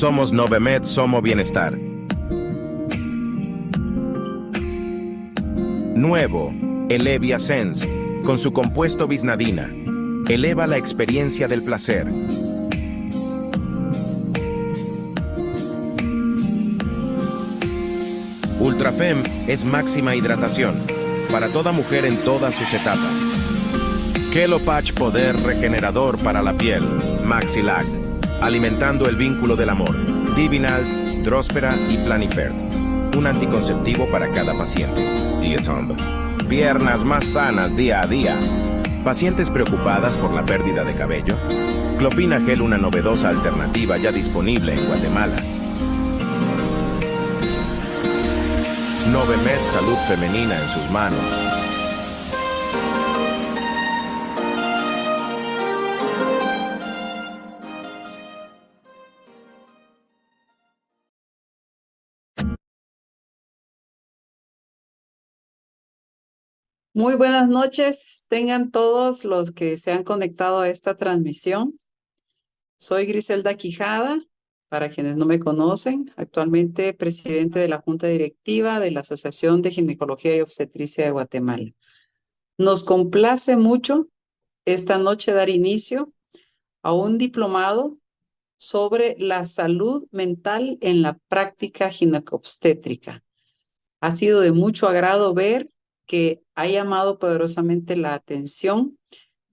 Somos Novemed, Somo Bienestar. Nuevo, Elevia Sense, con su compuesto bisnadina. Eleva la experiencia del placer. Ultrafem es máxima hidratación para toda mujer en todas sus etapas. Kelopatch Poder Regenerador para la piel, Maxilact, alimentando el vínculo del amor. Divinalt, Drospera y Planifert, un anticonceptivo para cada paciente. Diatomb, piernas más sanas día a día. Pacientes preocupadas por la pérdida de cabello. Clopina Gel, una novedosa alternativa ya disponible en Guatemala. Novemed, salud femenina en sus manos. Muy buenas noches, tengan todos los que se han conectado a esta transmisión. Soy Griselda Quijada, para quienes no me conocen, actualmente presidente de la Junta Directiva de la Asociación de Ginecología y Obstetricia de Guatemala. Nos complace mucho esta noche dar inicio a un diplomado sobre la salud mental en la práctica ginecobstétrica. Ha sido de mucho agrado ver que ha llamado poderosamente la atención.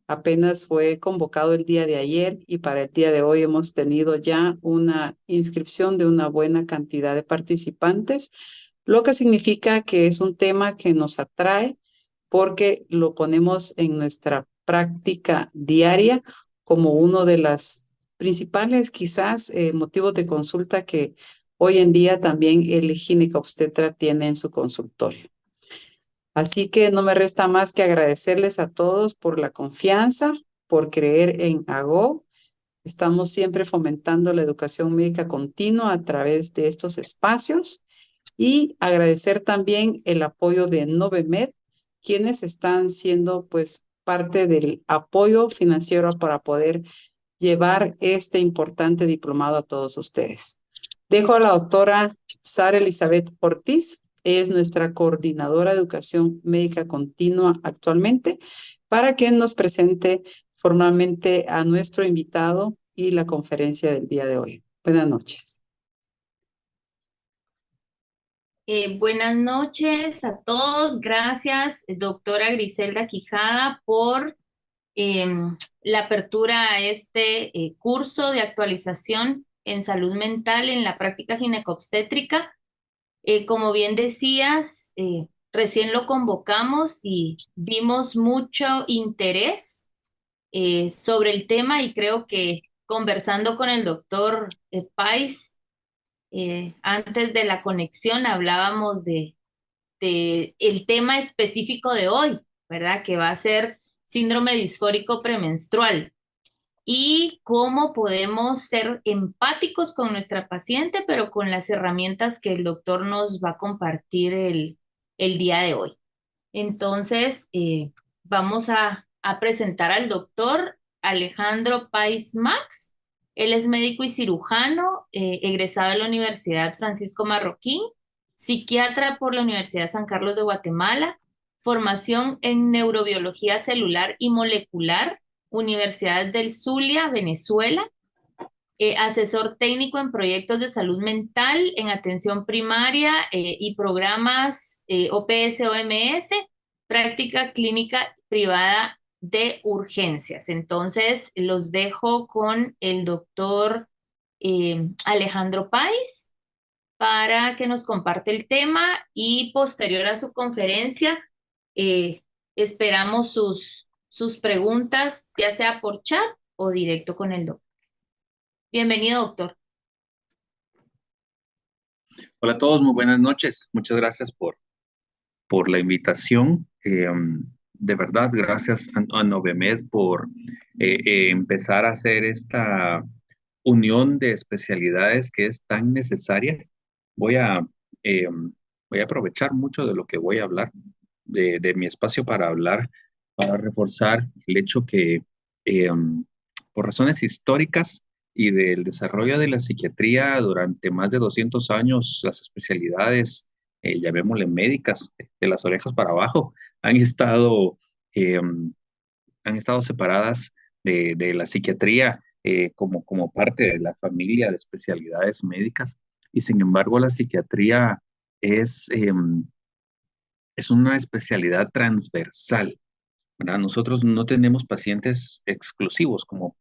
Apenas fue convocado el día de ayer y para el día de hoy hemos tenido ya una inscripción de una buena cantidad de participantes, lo que significa que es un tema que nos atrae porque lo ponemos en nuestra práctica diaria como uno de los principales quizás motivos de consulta que hoy en día también el ginecobstetra tiene en su consultorio. Así que no me resta más que agradecerles a todos por la confianza, por creer en AGO. Estamos siempre fomentando la educación médica continua a través de estos espacios y agradecer también el apoyo de Novemed, quienes están siendo pues parte del apoyo financiero para poder llevar este importante diplomado a todos ustedes. Dejo a la doctora Sara Elizabeth Ortiz. Ella es nuestra coordinadora de educación médica continua actualmente para que nos presente formalmente a nuestro invitado y la conferencia del día de hoy. Buenas noches. Buenas noches a todos. Gracias, doctora Griselda Quijada, por la apertura a este curso de actualización en salud mental en la práctica ginecobstétrica. Como bien decías, recién lo convocamos y vimos mucho interés sobre el tema y creo que conversando con el doctor Pais, antes de la conexión hablábamos de el tema específico de hoy, ¿verdad? Que va a ser síndrome disfórico premenstrual y cómo podemos ser empáticos con nuestra paciente, pero con las herramientas que el doctor nos va a compartir el día de hoy. Entonces, vamos a presentar al doctor Alejandro Pais Max. Él es médico y cirujano, egresado de la Universidad Francisco Marroquín, psiquiatra por la Universidad San Carlos de Guatemala, formación en neurobiología celular y molecular, Universidad del Zulia, Venezuela, asesor técnico en proyectos de salud mental en atención primaria y programas OPS-OMS, práctica clínica privada de urgencias. Entonces, los dejo con el doctor Alejandro Pais para que nos comparte el tema y posterior a su conferencia, esperamos sus preguntas, ya sea por chat o directo con el doctor. Bienvenido, doctor. Hola a todos, muy buenas noches. Muchas gracias por la invitación. De verdad, gracias a Novemed por empezar a hacer esta unión de especialidades que es tan necesaria. Voy a, eh, voy a aprovechar mucho de lo que voy a hablar, de mi espacio para hablar, para reforzar el hecho que por razones históricas y del desarrollo de la psiquiatría durante más de 200 años, las especialidades, llamémosle médicas, de las orejas para abajo, han estado, eh, han estado separadas de la psiquiatría como parte de la familia de especialidades médicas. Y sin embargo, la psiquiatría es, es una especialidad transversal, ¿verdad? Nosotros no tenemos pacientes exclusivos como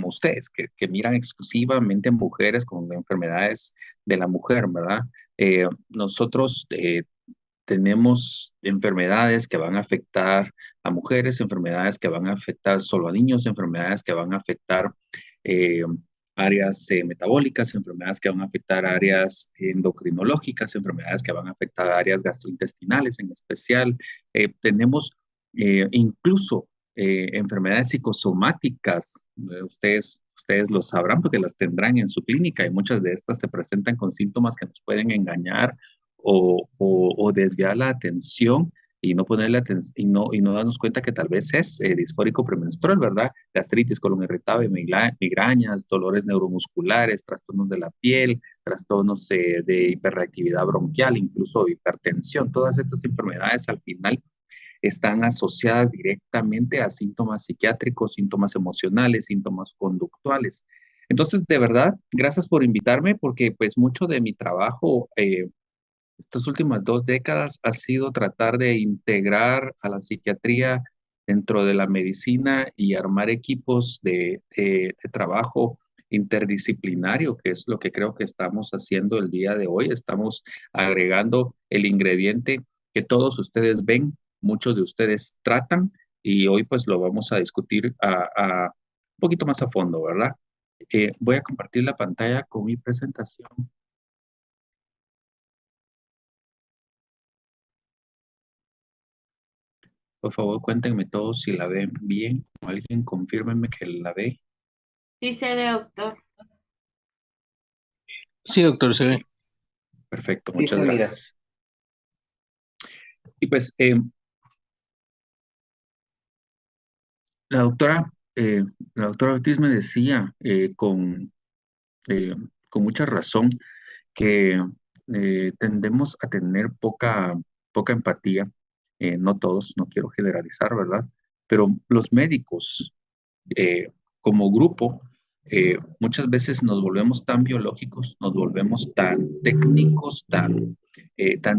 ustedes, que miran exclusivamente a mujeres con enfermedades de la mujer, ¿verdad? Nosotros tenemos enfermedades que van a afectar a mujeres, enfermedades que van a afectar solo a niños, enfermedades que van a afectar eh, áreas metabólicas, enfermedades que van a afectar áreas endocrinológicas, enfermedades que van a afectar áreas gastrointestinales en especial. Tenemos incluso enfermedades psicosomáticas. Ustedes lo sabrán porque las tendrán en su clínica y muchas de estas se presentan con síntomas que nos pueden engañar o desviar la atención y no ponerle atención y no darnos cuenta que tal vez es disfórico premenstrual, ¿verdad? Gastritis, colon irritable, migrañas, dolores neuromusculares, trastornos de la piel, trastornos de hiperreactividad bronquial, incluso hipertensión. Todas estas enfermedades al final están asociadas directamente a síntomas psiquiátricos, síntomas emocionales, síntomas conductuales. Entonces, de verdad, gracias por invitarme porque pues mucho de mi trabajo estas últimas 2 décadas ha sido tratar de integrar a la psiquiatría dentro de la medicina y armar equipos de trabajo interdisciplinario, que es lo que creo que estamos haciendo el día de hoy. Estamos agregando el ingrediente que todos ustedes ven, muchos de ustedes tratan, y hoy pues lo vamos a discutir un poquito más a fondo, ¿verdad? Voy a compartir la pantalla con mi presentación. Por favor, cuéntenme todos si la ven bien o alguien confírmenme que la ve. Sí se ve, doctor. Sí, doctor, se ve. Perfecto, Sí, muchas se mira. gracias. Y pues la doctora, eh, la doctora Ortiz me decía eh, con mucha razón que tendemos a tener poca empatía, no todos, no quiero generalizar, ¿verdad? Pero los médicos como grupo, muchas veces nos volvemos tan biológicos, nos volvemos tan técnicos, tan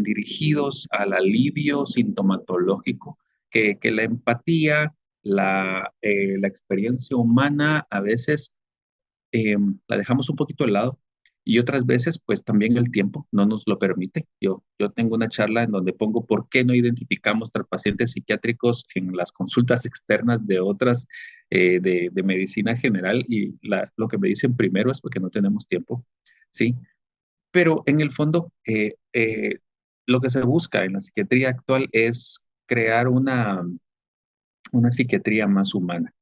dirigidos al alivio sintomatológico, que la empatía, la experiencia humana a veces eh, la dejamos un poquito de lado y otras veces pues también el tiempo no nos lo permite. Yo tengo una charla en donde pongo por qué no identificamos a pacientes psiquiátricos en las consultas externas de otras de medicina general y lo que me dicen primero es porque no tenemos tiempo, ¿sí? Pero en el fondo lo que se busca en la psiquiatría actual es crear una psiquiatría más humana.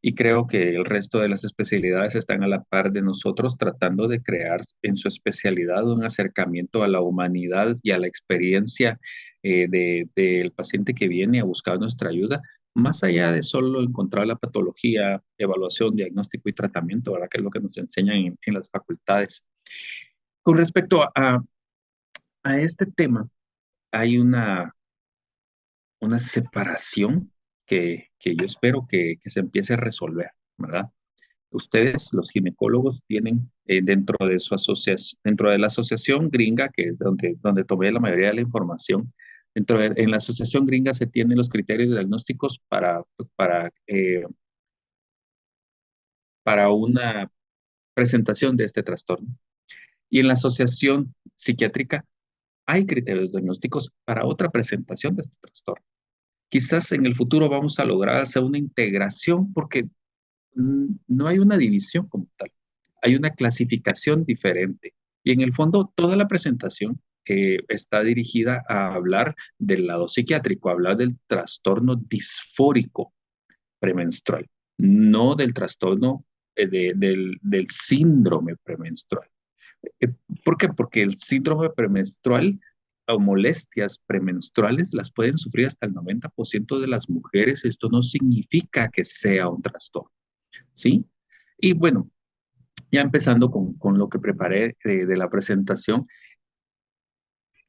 Y creo que el resto de las especialidades están a la par de nosotros tratando de crear en su especialidad un acercamiento a la humanidad y a la experiencia del paciente que viene a buscar nuestra ayuda, más allá de solo encontrar la patología, evaluación, diagnóstico y tratamiento, ¿verdad? Que es lo que nos enseñan en las facultades. Con respecto a este tema, hay una separación que yo espero que se empiece a resolver, ¿verdad? Ustedes, los ginecólogos, tienen dentro de su asociación, dentro de la asociación gringa, que es donde tomé la mayoría de la información, en la asociación gringa se tienen los criterios diagnósticos para una presentación de este trastorno. Y en la asociación psiquiátrica hay criterios diagnósticos para otra presentación de este trastorno. Quizás en el futuro vamos a lograr hacer una integración porque no hay una división como tal, hay una clasificación diferente. Y en el fondo, toda la presentación está dirigida a hablar del lado psiquiátrico, a hablar del trastorno disfórico premenstrual, no del trastorno del síndrome premenstrual. Eh, ¿Por qué? Porque el síndrome premenstrual o molestias premenstruales las pueden sufrir hasta el 90% de las mujeres. Esto no significa que sea un trastorno. ¿Sí? Y bueno, Ya empezando con lo que preparé de la presentación.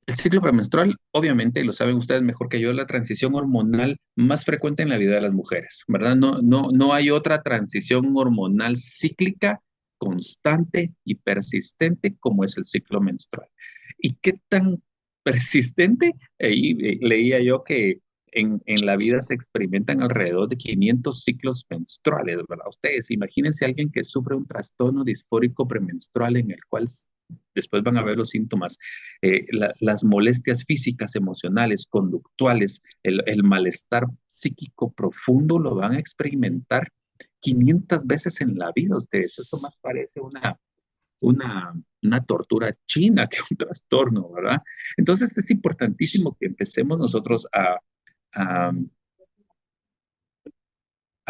El ciclo premenstrual, obviamente, y lo saben ustedes mejor que yo, es la transición hormonal más frecuente en la vida de las mujeres, ¿verdad? No hay otra transición hormonal cíclica, constante y persistente como es el ciclo menstrual. ¿Y qué tan persistente? Ahí leía yo que en la vida se experimentan alrededor de 500 ciclos menstruales, ¿verdad? Ustedes imagínense a alguien que sufre un trastorno disfórico premenstrual en el cual después van a ver los síntomas, las molestias físicas, emocionales, conductuales, el malestar psíquico profundo lo van a experimentar 500 veces en la vida ustedes. Eso más parece una tortura china que un trastorno, ¿verdad? Entonces es importantísimo que empecemos nosotros a, a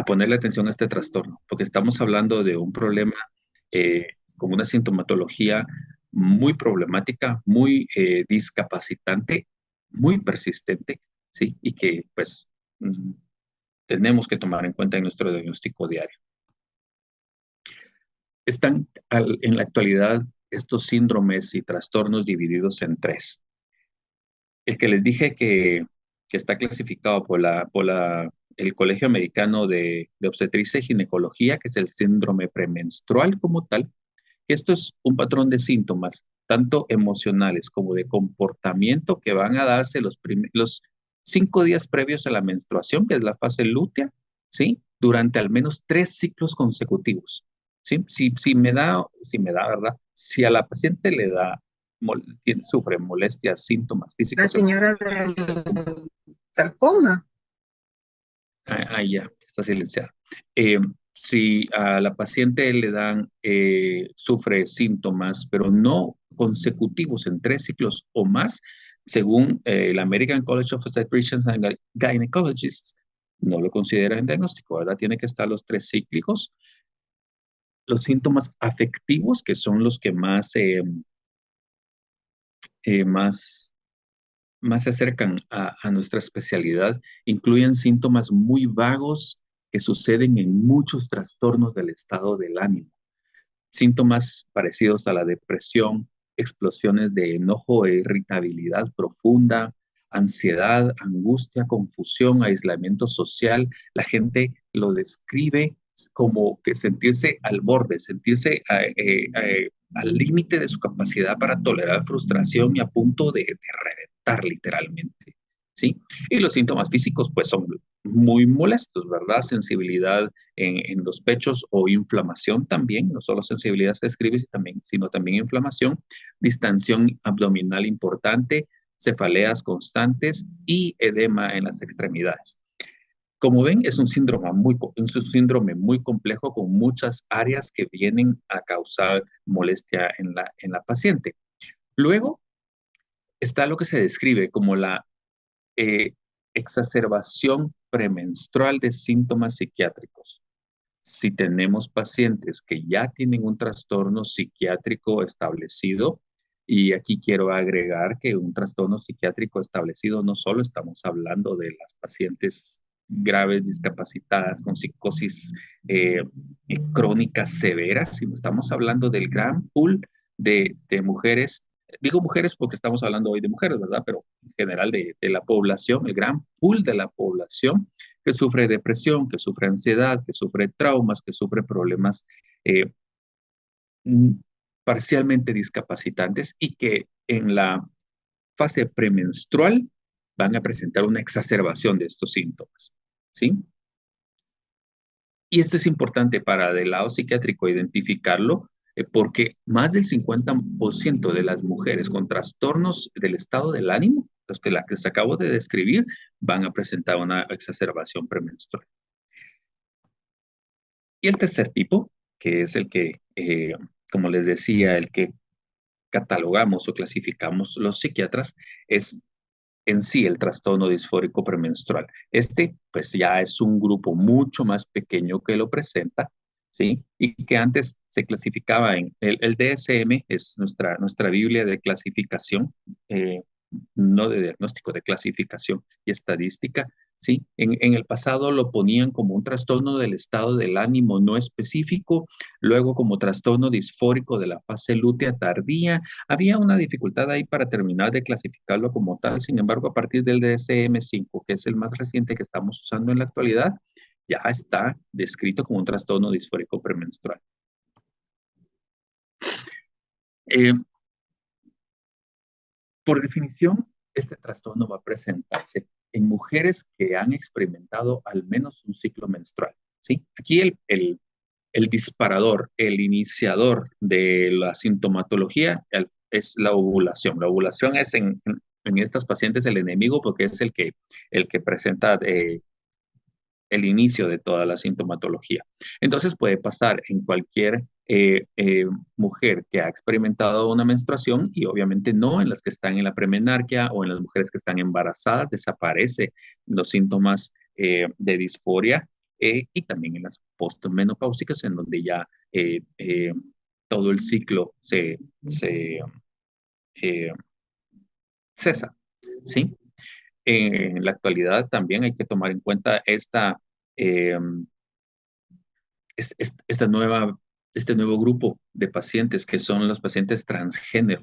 ponerle atención a este trastorno, porque estamos hablando de un problema con una sintomatología muy problemática, muy discapacitante, muy persistente, ¿sí? Y que pues mm, tenemos que tomar en cuenta en nuestro diagnóstico diario. Están en la actualidad estos síndromes y trastornos divididos en tres. El que les dije que está clasificado el Colegio Americano de Obstetricia y Ginecología, que es el síndrome premenstrual como tal. Esto es un patrón de síntomas, tanto emocionales como de comportamiento, que van a darse los 5 días previos a la menstruación, que es la fase lútea, ¿sí? Durante al menos 3 ciclos consecutivos, ¿sí? ¿Verdad? Si a la paciente le da, sufre molestias, síntomas La físicos, señora del sarcoma. Ya, está silenciada. Eh, si a la paciente le dan, sufre síntomas, pero no consecutivos en 3 ciclos o más, según el American College of Obstetricians and Gynecologists, no lo consideran diagnóstico, ¿verdad? Tiene que estar los 3 cíclicos. Los síntomas afectivos, que son los que más más se acercan a nuestra especialidad, incluyen síntomas muy vagos que suceden en muchos trastornos del estado del ánimo. Síntomas parecidos a la depresión, explosiones de enojo e irritabilidad profunda, ansiedad, angustia, confusión, aislamiento social. La gente lo describe como que sentirse al borde, sentirse al límite de su capacidad para tolerar frustración y a punto de reventar literalmente, ¿sí? Y los síntomas físicos pues son muy molestos, ¿verdad? Sensibilidad en los pechos o inflamación también, no solo sensibilidad se describe, sino también inflamación, distensión abdominal importante, cefaleas constantes y edema en las extremidades. Como ven, es un síndrome muy complejo con muchas áreas que vienen a causar molestia en la paciente. Luego está lo que se describe como la eh, exacerbación premenstrual de síntomas psiquiátricos. Si tenemos pacientes que ya tienen un trastorno psiquiátrico establecido, y aquí quiero agregar que un trastorno psiquiátrico establecido no solo estamos hablando de las pacientes graves, discapacitadas, con psicosis crónicas severas, sino estamos hablando del gran pool de mujeres. Digo mujeres porque estamos hablando hoy de mujeres, ¿verdad? Pero en general de la población, el gran pool de la población que sufre depresión, que sufre ansiedad, que sufre traumas, que sufre problemas eh, mm, parcialmente discapacitantes y que en la fase premenstrual van a presentar una exacerbación de estos síntomas, ¿sí? Y esto es importante para del lado psiquiátrico identificarlo, porque más del 50% de las mujeres con trastornos del estado del ánimo, los que la que les acabo de describir, van a presentar una exacerbación premenstrual. Y el tercer tipo, que es el que, como les decía, el que catalogamos o clasificamos los psiquiatras, es en sí el trastorno disfórico premenstrual. Este, pues ya es un grupo mucho más pequeño que lo presenta, ¿sí? Y que antes se clasificaba en el DSM, es nuestra Biblia de clasificación, no de diagnóstico, de clasificación y estadística. ¿sí? En el pasado lo ponían como un trastorno del estado del ánimo no específico, luego como trastorno disfórico de la fase lútea tardía. Había una dificultad ahí para terminar de clasificarlo como tal. Sin embargo, a partir del DSM-5, que es el más reciente que estamos usando en la actualidad, ya está descrito como un trastorno disfórico premenstrual. Eh, por definición, este trastorno va a presentarse en mujeres que han experimentado al menos un ciclo menstrual, ¿sí? Aquí el disparador, el iniciador de la sintomatología es la ovulación. La ovulación es en estas pacientes el enemigo porque es el que presenta el inicio de toda la sintomatología. Entonces puede pasar en cualquier mujer que ha experimentado una menstruación y obviamente no en las que están en la premenarquia o en las mujeres que están embarazadas, desaparecen los síntomas de disforia y también en las postmenopáusicas en donde ya todo el ciclo eh, cesa, ¿sí? En la actualidad también hay que tomar en cuenta eh, esta este nuevo grupo de pacientes que son los pacientes transgénero.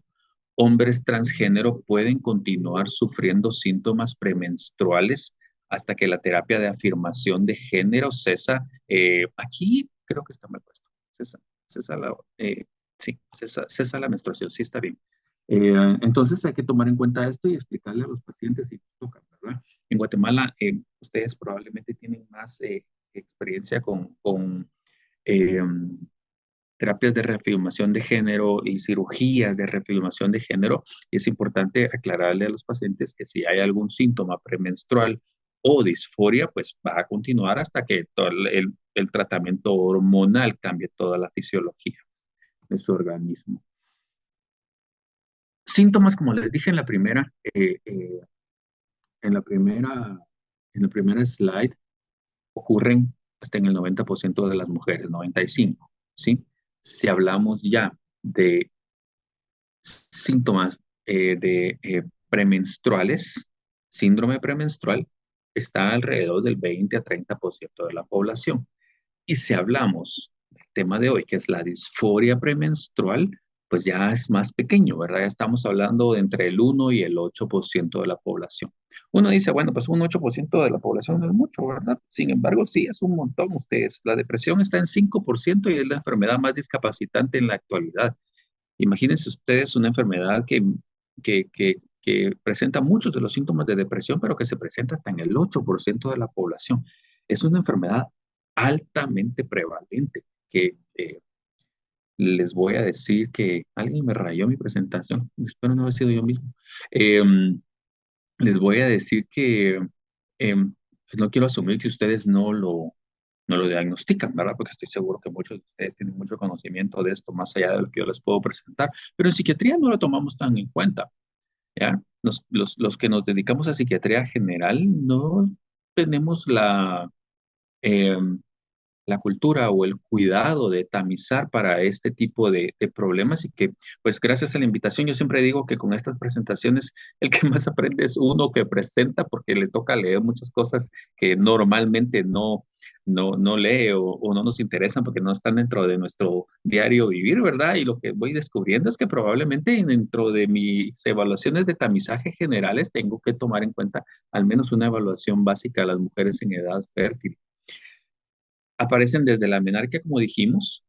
Hombres transgénero pueden continuar sufriendo síntomas premenstruales hasta que la terapia de afirmación de género cesa. Aquí creo que está mal puesto. Cesa sí, cesa la menstruación, sí está bien. Entonces hay que tomar en cuenta esto y explicarle a los pacientes si nos tocan, ¿verdad? En Guatemala, ustedes probablemente tienen más experiencia con eh, terapias de reafirmación de género y cirugías de reafirmación de género. Y es importante aclararle a los pacientes que si hay algún síntoma premenstrual o disforia, pues va a continuar hasta que todo el tratamiento hormonal cambie toda la fisiología de su organismo. Síntomas, como les dije en la primera, en la primera slide, ocurren hasta en el 90% de las mujeres, 95%, ¿sí? Si hablamos ya de síntomas premenstruales, síndrome premenstrual, está alrededor del 20 a 30% de la población. Y si hablamos del tema de hoy, que es la disforia premenstrual, pues ya es más pequeño, ¿verdad? Ya estamos hablando de entre el 1 y el 8% de la población. Uno dice, bueno, pues un 8% de la población no es mucho, ¿verdad? Sin embargo, sí es un montón ustedes. La depresión está en 5% y es la enfermedad más discapacitante en la actualidad. Imagínense ustedes una enfermedad que presenta muchos de los síntomas de depresión, pero que se presenta hasta en el 8% de la población. Es una enfermedad altamente prevalente que les voy a decir que alguien me rayó mi presentación. Espero no haber sido yo mismo. Les voy a decir que pues no quiero asumir que ustedes no lo diagnostican, ¿verdad? Porque estoy seguro que muchos de ustedes tienen mucho conocimiento de esto, más allá de lo que yo les puedo presentar, pero en psiquiatría no lo tomamos tan en cuenta, ¿ya? Los que nos dedicamos a psiquiatría general no tenemos eh, la cultura o el cuidado de tamizar para este tipo de problemas y que, pues gracias a la invitación, yo siempre digo que con estas presentaciones el que más aprende es uno que presenta porque le toca leer muchas cosas que normalmente no lee o no nos interesan porque no están dentro de nuestro diario vivir, ¿verdad? Y lo que voy descubriendo es que probablemente dentro de mis evaluaciones de tamizaje generales tengo que tomar en cuenta al menos una evaluación básica a las mujeres en edad fértil. Aparecen desde la menarquia, como dijimos,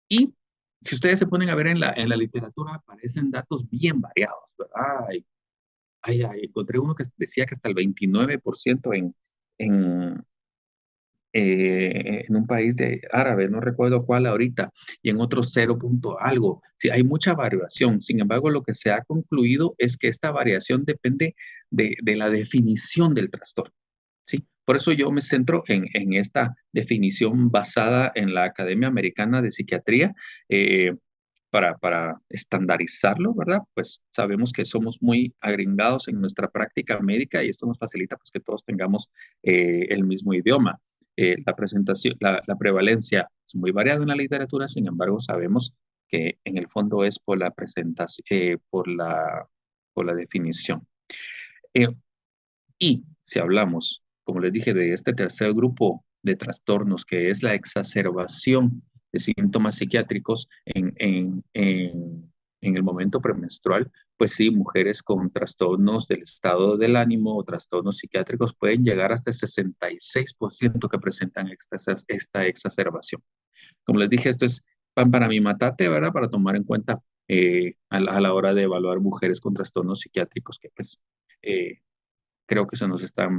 y si ustedes se ponen a ver en la literatura, aparecen datos bien variados, ¿verdad? Encontré uno que decía que hasta el 29% en, en un país de árabe, no recuerdo cuál ahorita, y en otro 0 punto algo. Sí, hay mucha variación. Sin embargo, lo que se ha concluido es que esta variación depende de la definición del trastorno. ¿Sí? Por eso yo me centro en esta definición basada en la Academia Americana de Psiquiatría para estandarizarlo, ¿verdad? Pues sabemos que somos muy agringados en nuestra práctica médica y esto nos facilita pues, que todos tengamos el mismo idioma. La presentación, la prevalencia es muy variada en la literatura, sin embargo, sabemos que en el fondo es por la presentación, por la definición. Y si hablamos como les dije, de este tercer grupo de trastornos, que es la exacerbación de síntomas psiquiátricos en el momento premenstrual, pues sí, mujeres con trastornos del estado del ánimo o trastornos psiquiátricos pueden llegar hasta el 66% que presentan esta exacerbación. Como les dije, esto es pan para mi matate, ¿verdad? Para tomar en cuenta a la hora de evaluar mujeres con trastornos psiquiátricos, que pues creo que se nos está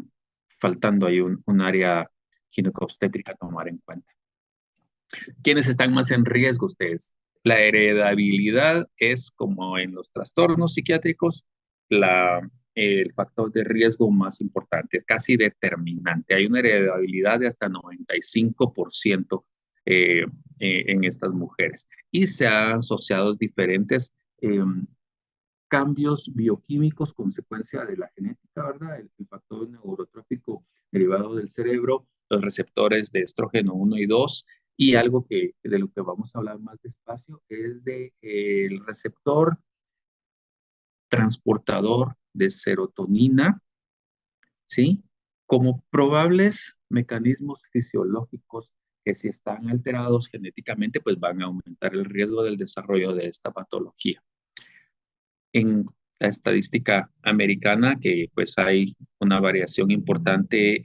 faltando ahí un área ginecobstétrica a tomar en cuenta. ¿Quiénes están más en riesgo ustedes? La heredabilidad es como en los trastornos psiquiátricos, el factor de riesgo más importante, casi determinante. Hay una heredabilidad de hasta 95% en estas mujeres. Y se han asociado diferentes cambios bioquímicos, consecuencia de la genética, ¿verdad? El factor neurotrófico derivado del cerebro, los receptores de estrógeno 1 y 2, y algo de lo que vamos a hablar más despacio es el receptor transportador de serotonina, ¿sí? Como probables mecanismos fisiológicos que si están alterados genéticamente, pues van a aumentar el riesgo del desarrollo de esta patología. En la estadística americana, que pues hay una variación importante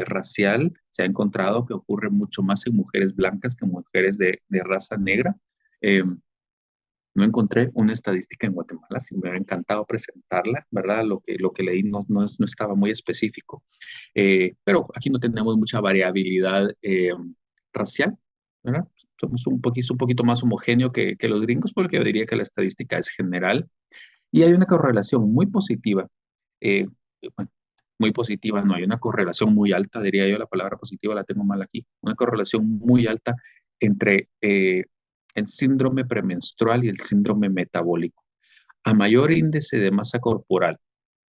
racial, se ha encontrado que ocurre mucho más en mujeres blancas que en mujeres de raza negra. No encontré una estadística en Guatemala, sí me hubiera encantado presentarla, ¿verdad? Lo que leí no estaba muy específico, pero aquí no tenemos mucha variabilidad racial, ¿verdad? Somos un poquito más homogéneo que los gringos, porque yo diría que la estadística es general. Y hay una correlación muy positiva, eh, bueno, muy positiva, no hay una correlación muy alta, diría yo, la palabra positiva la tengo mal aquí, una correlación muy alta entre el síndrome premenstrual y el síndrome metabólico. A mayor índice de masa corporal,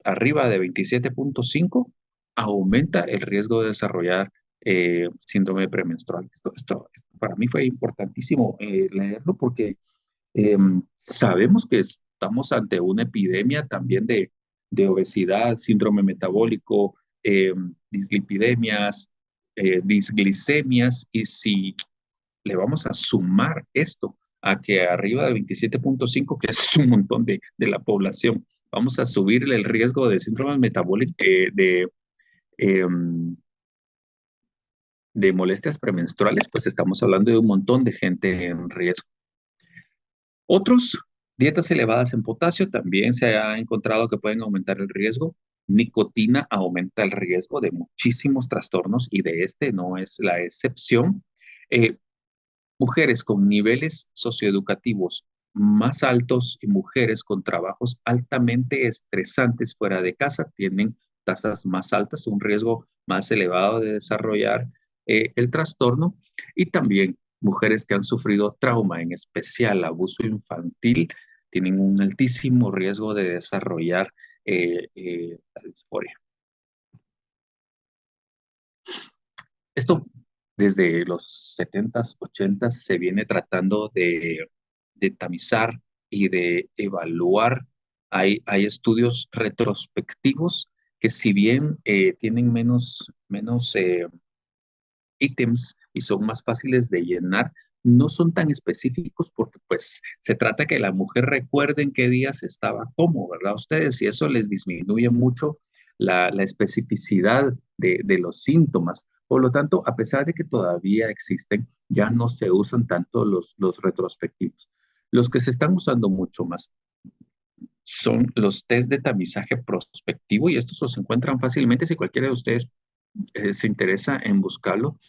arriba de 27.5, aumenta el riesgo de desarrollar síndrome premenstrual. Esto para mí fue importantísimo leerlo porque sabemos que estamos ante una epidemia también de obesidad, síndrome metabólico, dislipidemias, disglicemias, y si le vamos a sumar esto a que arriba de 27.5, que es un montón de la población, vamos a subirle el riesgo de síndrome metabólico, de molestias premenstruales, pues estamos hablando de un montón de gente en riesgo. Otros, dietas elevadas en potasio, también se ha encontrado que pueden aumentar el riesgo. Nicotina aumenta el riesgo de muchísimos trastornos y de este no es la excepción. Mujeres con niveles socioeducativos más altos y mujeres con trabajos altamente estresantes fuera de casa tienen tasas más altas, un riesgo más elevado de desarrollar el trastorno. Y también mujeres que han sufrido trauma, en especial abuso infantil, tienen un altísimo riesgo de desarrollar la disforia. Esto desde los 70s, 80s se viene tratando de tamizar y de evaluar. Hay estudios retrospectivos que, si bien tienen menos ítems y son más fáciles de llenar, no son tan específicos porque pues se trata que la mujer recuerde en qué días estaba cómo, ¿verdad? Ustedes, y eso les disminuye mucho la especificidad de los síntomas. Por lo tanto, a pesar de que todavía existen, ya no se usan tanto los retrospectivos. Los que se están usando mucho más son los test de tamizaje prospectivo, y estos los encuentran fácilmente si cualquiera de ustedes se interesa en buscarlo.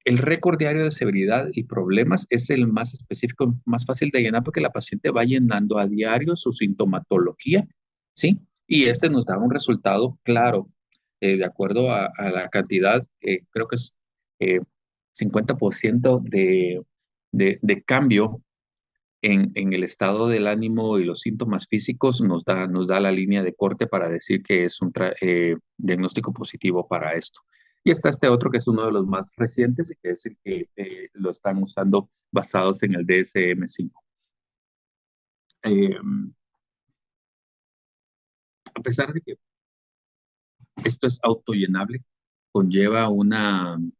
El récord diario de severidad y problemas es el más específico, más fácil de llenar, porque la paciente va llenando a diario su sintomatología, ¿sí? Y este nos da un resultado claro, de acuerdo a la cantidad, creo que es 50% de cambio en el estado del ánimo y los síntomas físicos, nos da la línea de corte para decir que es un diagnóstico positivo para esto. Y está este otro que es uno de los más recientes, que es el que lo están usando basados en el DSM-5. A pesar de que Esto es autollenable, conlleva un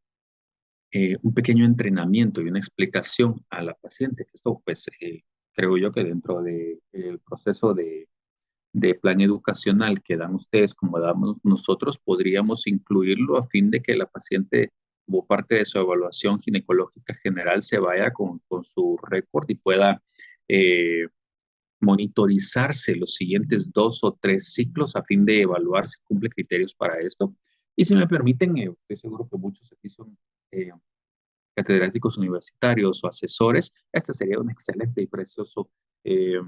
pequeño entrenamiento y una explicación a la paciente. Esto, pues, creo yo que dentro del proceso de plan educacional que dan ustedes, como damos nosotros, podríamos incluirlo a fin de que la paciente, como parte de su evaluación ginecológica general, se vaya con su récord y pueda eh, monitorizarse los siguientes 2 o 3 ciclos a fin de evaluar si cumple criterios para esto. Y si me permiten, estoy seguro que muchos aquí son eh, catedráticos universitarios o asesores. Este sería un excelente y precioso eh,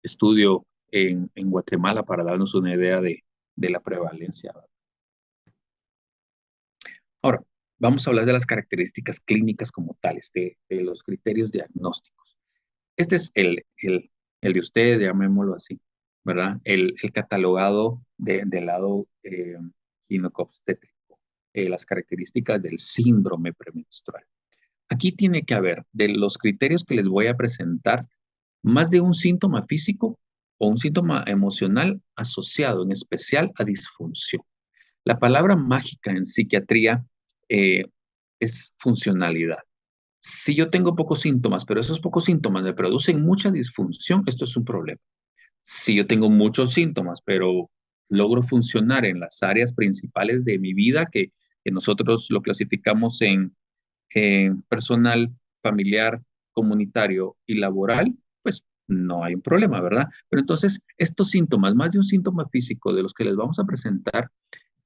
estudio en Guatemala para darnos una idea de la prevalencia. Ahora, vamos a hablar de las características clínicas como tales, de los criterios diagnósticos. Este es el de ustedes, llamémoslo así, ¿verdad? El catalogado del lado ginecobstétrico, las características del síndrome premenstrual. Aquí tiene que haber, de los criterios que les voy a presentar, más de un síntoma físico o un síntoma emocional asociado en especial a disfunción. La palabra mágica en psiquiatría eh, es funcionalidad. Si yo tengo pocos síntomas, pero esos pocos síntomas me producen mucha disfunción, esto es un problema. Si yo tengo muchos síntomas, pero logro funcionar en las áreas principales de mi vida, que nosotros lo clasificamos en personal, familiar, comunitario y laboral, pues no hay un problema, ¿verdad? Pero entonces, estos síntomas, más de un síntoma físico de los que les vamos a presentar,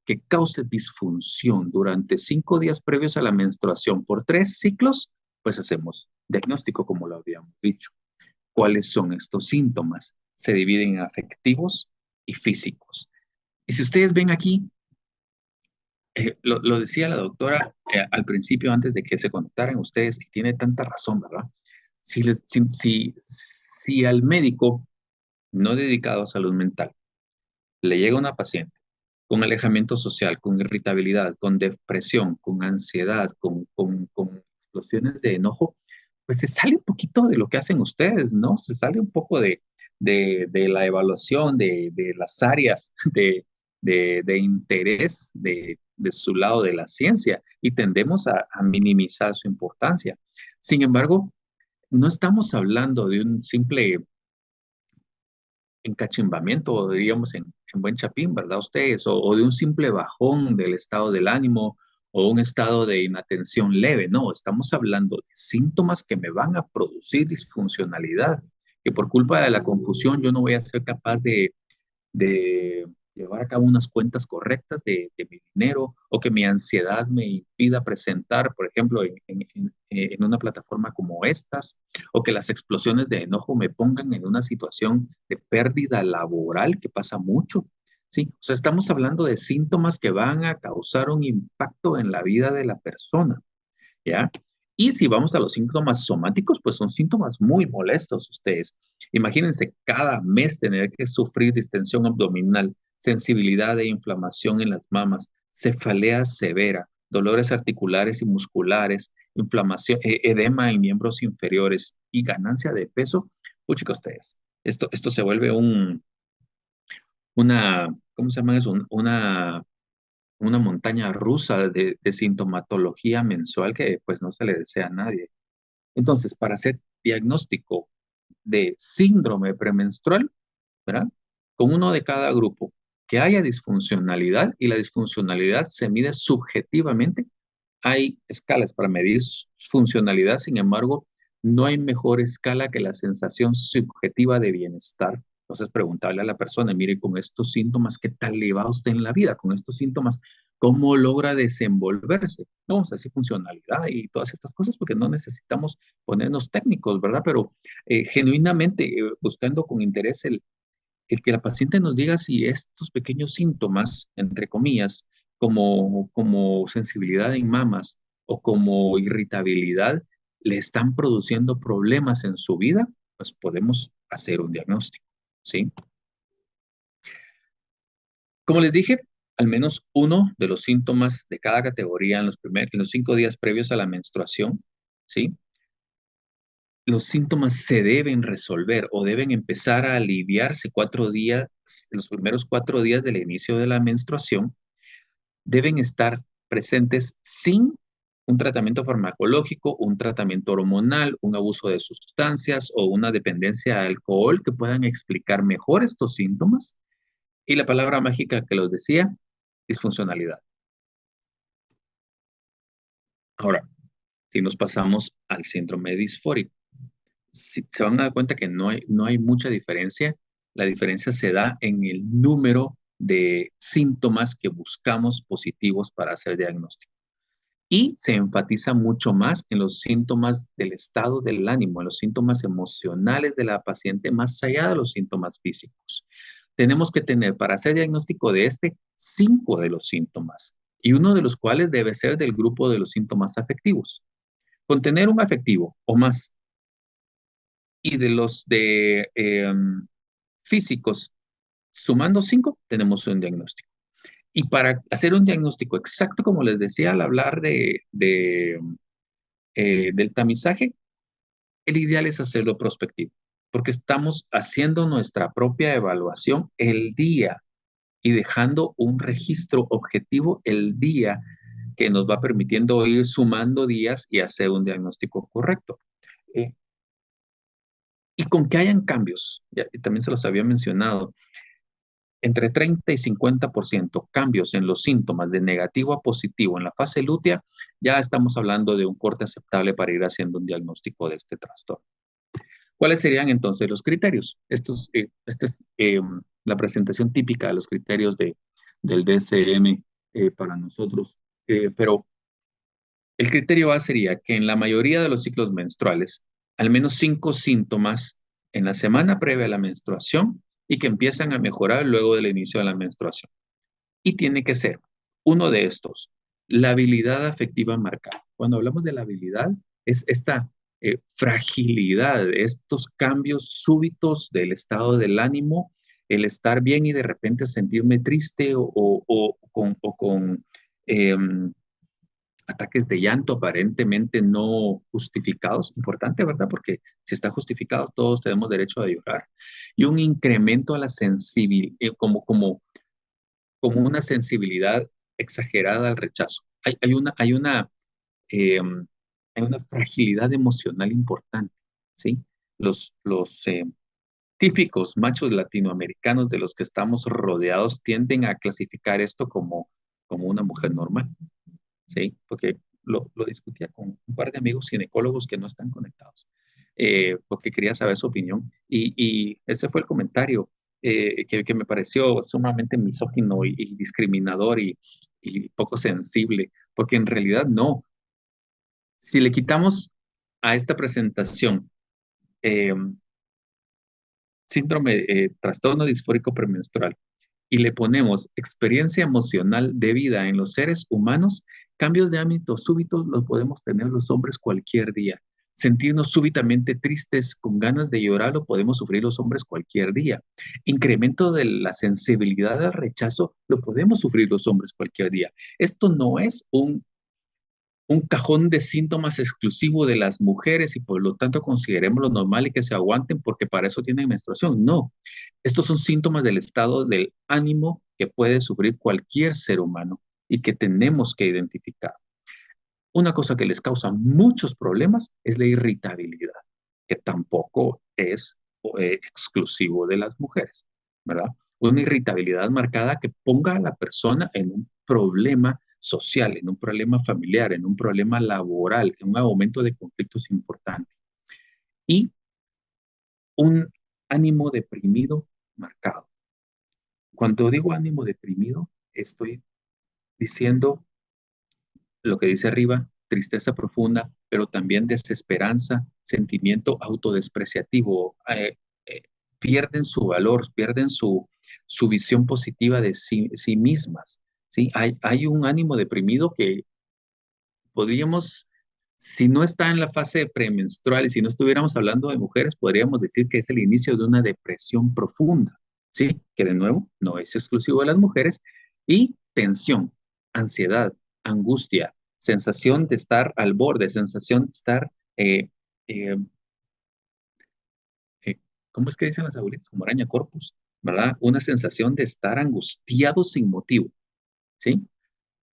que cause disfunción durante 5 días previos a la menstruación por 3 ciclos, pues hacemos diagnóstico, como lo habíamos dicho. ¿Cuáles son estos síntomas? Se dividen en afectivos y físicos. Y si ustedes ven aquí, lo decía la doctora al principio, antes de que se conectaran ustedes, y tiene tanta razón, ¿verdad? Si al médico no dedicado a salud mental le llega una paciente con alejamiento social, con irritabilidad, con depresión, con ansiedad, con explosiones de enojo, pues se sale un poquito de lo que hacen ustedes, ¿no? Se sale un poco de la evaluación de las áreas de interés de su lado de la ciencia y tendemos a minimizar su importancia. Sin embargo, no estamos hablando de un simple encachimbamiento, diríamos en buen chapín, ¿verdad? Ustedes, o de un simple bajón del estado del ánimo o un estado de inatención leve, no, estamos hablando de síntomas que me van a producir disfuncionalidad, que por culpa de la confusión yo no voy a ser capaz de llevar a cabo unas cuentas correctas de mi dinero o que mi ansiedad me impida presentar, por ejemplo, en una plataforma como estas, o que las explosiones de enojo me pongan en una situación de pérdida laboral que pasa mucho. Sí, o sea, estamos hablando de síntomas que van a causar un impacto en la vida de la persona. ¿Ya? Y si vamos a los síntomas somáticos, pues son síntomas muy molestos ustedes. Imagínense cada mes tener que sufrir distensión abdominal, sensibilidad e inflamación en las mamas, cefalea severa, dolores articulares y musculares, inflamación, edema en miembros inferiores y ganancia de peso. Puchica ustedes, esto se vuelve ¿cómo se llama eso? Una montaña rusa de sintomatología mensual que pues no se le desea a nadie. Entonces, para hacer diagnóstico de síndrome premenstrual, ¿verdad? Con uno de cada grupo, que haya disfuncionalidad y la disfuncionalidad se mide subjetivamente. Hay escalas para medir funcionalidad, sin embargo, no hay mejor escala que la sensación subjetiva de bienestar. Entonces, preguntarle a la persona, mire, con estos síntomas, ¿qué tal le va a usted en la vida? Con estos síntomas, ¿cómo logra desenvolverse? No vamos a decir funcionalidad y todas estas cosas porque no necesitamos ponernos técnicos, ¿verdad? Pero genuinamente, buscando con interés el que la paciente nos diga si estos pequeños síntomas, entre comillas, como sensibilidad en mamas o como irritabilidad, le están produciendo problemas en su vida, pues podemos hacer un diagnóstico, ¿sí? Como les dije, al menos uno de los síntomas de cada categoría en los 5 días previos a la menstruación, ¿sí? Los síntomas se deben resolver o deben empezar a aliviarse 4 días, los primeros 4 días del inicio de la menstruación, deben estar presentes sin un tratamiento farmacológico, un tratamiento hormonal, un abuso de sustancias o una dependencia de alcohol que puedan explicar mejor estos síntomas. Y la palabra mágica que los decía, disfuncionalidad. Ahora, si nos pasamos al síndrome disfórico, se van a dar cuenta que no hay mucha diferencia. La diferencia se da en el número de síntomas que buscamos positivos para hacer diagnóstico. Y se enfatiza mucho más en los síntomas del estado del ánimo, en los síntomas emocionales de la paciente, más allá de los síntomas físicos. Tenemos que tener para hacer diagnóstico de 5 de los síntomas, y uno de los cuales debe ser del grupo de los síntomas afectivos. Con tener un afectivo o más y de los de físicos, sumando 5, tenemos un diagnóstico. Y para hacer un diagnóstico exacto, como les decía al hablar del tamizaje, el ideal es hacerlo prospectivo, porque estamos haciendo nuestra propia evaluación el día y dejando un registro objetivo el día que nos va permitiendo ir sumando días y hacer un diagnóstico correcto. Y con que hayan cambios, ya, y también se los había mencionado, entre 30 y 50% cambios en los síntomas de negativo a positivo en la fase lútea, ya estamos hablando de un corte aceptable para ir haciendo un diagnóstico de este trastorno. ¿Cuáles serían entonces los criterios? Esta es la presentación típica de los criterios del DSM para nosotros, pero el criterio A sería que en la mayoría de los ciclos menstruales, al menos 5 síntomas en la semana previa a la menstruación y que empiezan a mejorar luego del inicio de la menstruación. Y tiene que ser uno de estos, la habilidad afectiva marcada. Cuando hablamos de la habilidad, es esta fragilidad, estos cambios súbitos del estado del ánimo, el estar bien y de repente sentirme triste o con ataques de llanto aparentemente no justificados, importante, ¿verdad? Porque si está justificado, todos tenemos derecho a llorar. Y un incremento a la sensibilidad, como una sensibilidad exagerada al rechazo. Eh, hay una fragilidad emocional importante, ¿sí? Los típicos machos latinoamericanos de los que estamos rodeados tienden a clasificar esto como una mujer normal, ¿sí? Porque lo discutía con un par de amigos ginecólogos que no están conectados, porque quería saber su opinión. Y ese fue el comentario que me pareció sumamente misógino y discriminador y poco sensible, porque en realidad no. Si le quitamos a esta presentación eh, síndrome, trastorno disfórico premenstrual, y le ponemos experiencia emocional de vida en los seres humanos, cambios de ámbito súbitos los podemos tener los hombres cualquier día. Sentirnos súbitamente tristes con ganas de llorar lo podemos sufrir los hombres cualquier día. Incremento de la sensibilidad al rechazo lo podemos sufrir los hombres cualquier día. Esto no es un cajón de síntomas exclusivo de las mujeres y por lo tanto consideremos lo normal y que se aguanten porque para eso tienen menstruación. No, estos son síntomas del estado del ánimo que puede sufrir cualquier ser humano y que tenemos que identificar. Una cosa que les causa muchos problemas es la irritabilidad, que tampoco es exclusivo de las mujeres, ¿verdad? Una irritabilidad marcada que ponga a la persona en un problema social, en un problema familiar, en un problema laboral, en un aumento de conflictos importante. Y un ánimo deprimido marcado. Cuando digo ánimo deprimido, estoy diciendo lo que dice arriba, tristeza profunda, pero también desesperanza, sentimiento autodespreciativo. Pierden su valor, pierden su visión positiva de sí mismas. ¿Sí? Hay un ánimo deprimido que podríamos, si no está en la fase premenstrual y si no estuviéramos hablando de mujeres, podríamos decir que es el inicio de una depresión profunda, ¿sí? Que de nuevo no es exclusivo de las mujeres. Y tensión, ansiedad, angustia, sensación de estar al borde, sensación de estar, eh, eh, ¿cómo es que dicen las abuelitas? Como araña corpus, ¿verdad? Una sensación de estar angustiado sin motivo, ¿sí?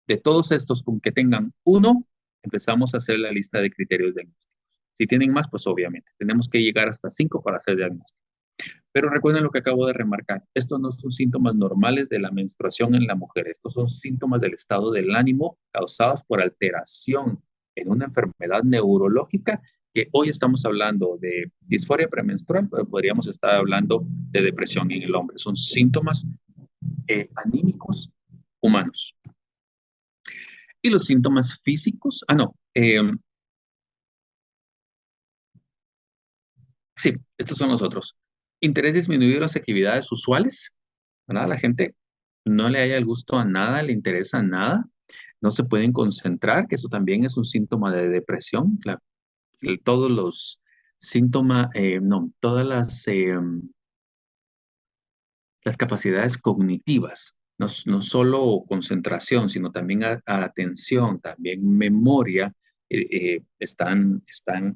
de todos estos, con que tengan uno, empezamos a hacer la lista de criterios diagnósticos. Si tienen más, pues obviamente, tenemos que llegar hasta 5 para hacer diagnóstico. Pero recuerden lo que acabo de remarcar, estos no son síntomas normales de la menstruación en la mujer, estos son síntomas del estado del ánimo causados por alteración en una enfermedad neurológica, que hoy estamos hablando de disforia premenstrual, pero podríamos estar hablando de depresión en el hombre. Son síntomas anímicos humanos. Y los síntomas físicos, sí, estos son los otros. Interés disminuido en las actividades usuales, ¿verdad? La gente no le haya el gusto a nada, le interesa nada, no se pueden concentrar, que eso también es un síntoma de depresión. Todos los síntomas, no, todas las capacidades cognitivas, no solo concentración, sino también atención, también memoria, están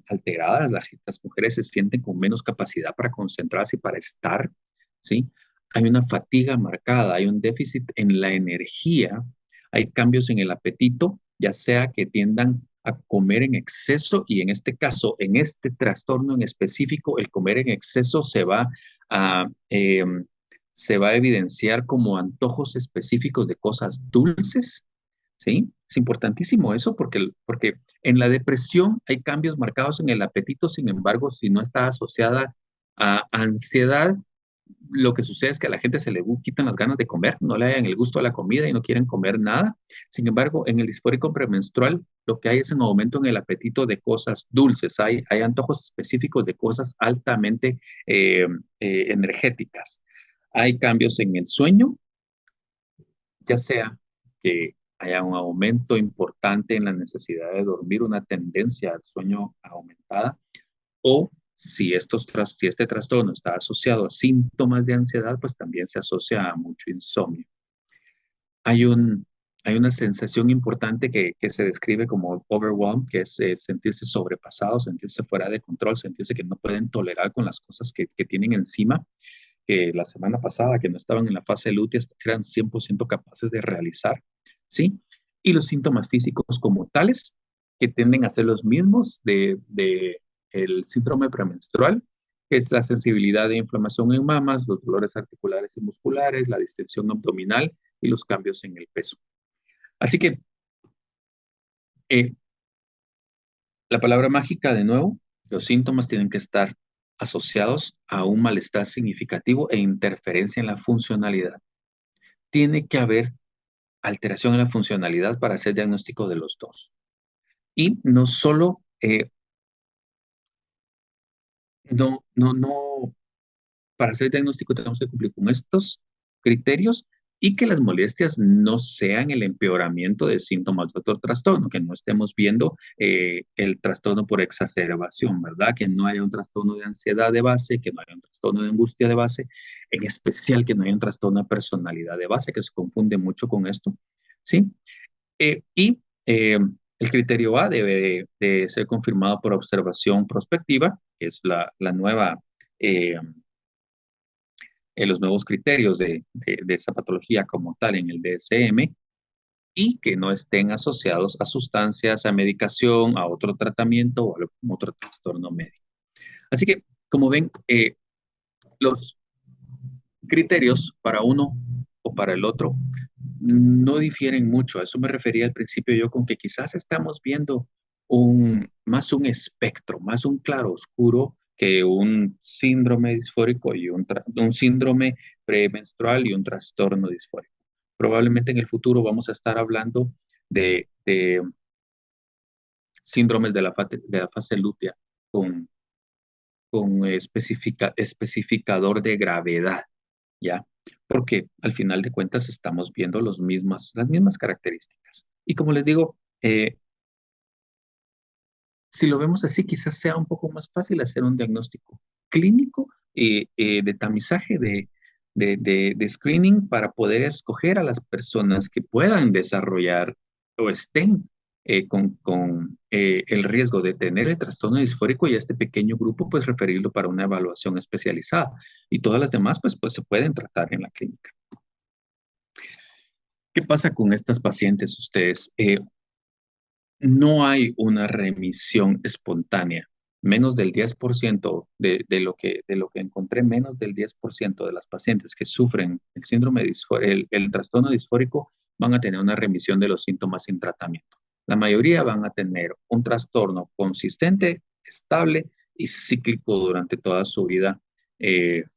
alteradas. Las mujeres se sienten con menos capacidad para concentrarse y para estar, ¿sí? Hay una fatiga marcada, hay un déficit en la energía, hay cambios en el apetito, ya sea que tiendan a comer en exceso, y en este caso, en este trastorno en específico, el comer en exceso a, se va a evidenciar como antojos específicos de cosas dulces, ¿sí? Es importantísimo eso porque en la depresión hay cambios marcados en el apetito. Sin embargo, si no está asociada a ansiedad, lo que sucede es que a la gente se le quitan las ganas de comer, no le hayan el gusto a la comida y no quieren comer nada. Sin embargo, en el disfórico premenstrual, lo que hay es un aumento en el apetito de cosas dulces. Hay antojos específicos de cosas altamente energéticas. Hay cambios en el sueño, ya sea que haya un aumento importante en la necesidad de dormir, una tendencia al sueño aumentada, o si este trastorno está asociado a síntomas de ansiedad, pues también se asocia a mucho insomnio. Hay una sensación importante que se describe como overwhelm, que es sentirse sobrepasado, sentirse fuera de control, sentirse que no pueden tolerar con las cosas que tienen encima, que la semana pasada, que no estaban en la fase lútea, eran 100% capaces de realizar, ¿sí? Y los síntomas físicos como tales, que tienden a ser los mismos de el síndrome premenstrual, que es la sensibilidad de inflamación en mamas, los dolores articulares y musculares, la distensión abdominal y los cambios en el peso. Así que la palabra mágica, de nuevo, los síntomas tienen que estar asociados a un malestar significativo e interferencia en la funcionalidad. Tiene que haber alteración en la funcionalidad para hacer diagnóstico de los dos. Y no solo, para hacer diagnóstico tenemos que cumplir con estos criterios, y que las molestias no sean el empeoramiento de síntomas de otro trastorno, que no estemos viendo el trastorno por exacerbación, ¿verdad? Que no haya un trastorno de ansiedad de base, que no haya un trastorno de angustia de base, en especial que no haya un trastorno de personalidad de base, que se confunde mucho con esto, ¿sí? El criterio A debe de ser confirmado por observación prospectiva, que es la nueva... los nuevos criterios de esa patología como tal en el DSM, y que no estén asociados a sustancias, a medicación, a otro tratamiento o a otro trastorno médico. Así que, como ven, los criterios para uno o para el otro no difieren mucho. A eso me refería al principio yo, con que quizás estamos viendo más un espectro, más un claro oscuro, que un síndrome disfórico y un síndrome premenstrual y un trastorno disfórico. Probablemente en el futuro vamos a estar hablando de síndromes de la fase lútea con especificador de gravedad, ¿ya? Porque al final de cuentas estamos viendo las mismas características. Y como les digo, si lo vemos así, quizás sea un poco más fácil hacer un diagnóstico clínico de tamizaje, de screening, para poder escoger a las personas que puedan desarrollar o estén con el riesgo de tener el trastorno disfórico, y a este pequeño grupo, pues referirlo para una evaluación especializada. Y todas las demás, pues se pueden tratar en la clínica. ¿Qué pasa con estas pacientes ustedes? No hay una remisión espontánea. Menos del 10% de lo que encontré, menos del 10% de las pacientes que sufren el síndrome el trastorno disfórico van a tener una remisión de los síntomas sin tratamiento. La mayoría van a tener un trastorno consistente, estable y cíclico durante toda su vida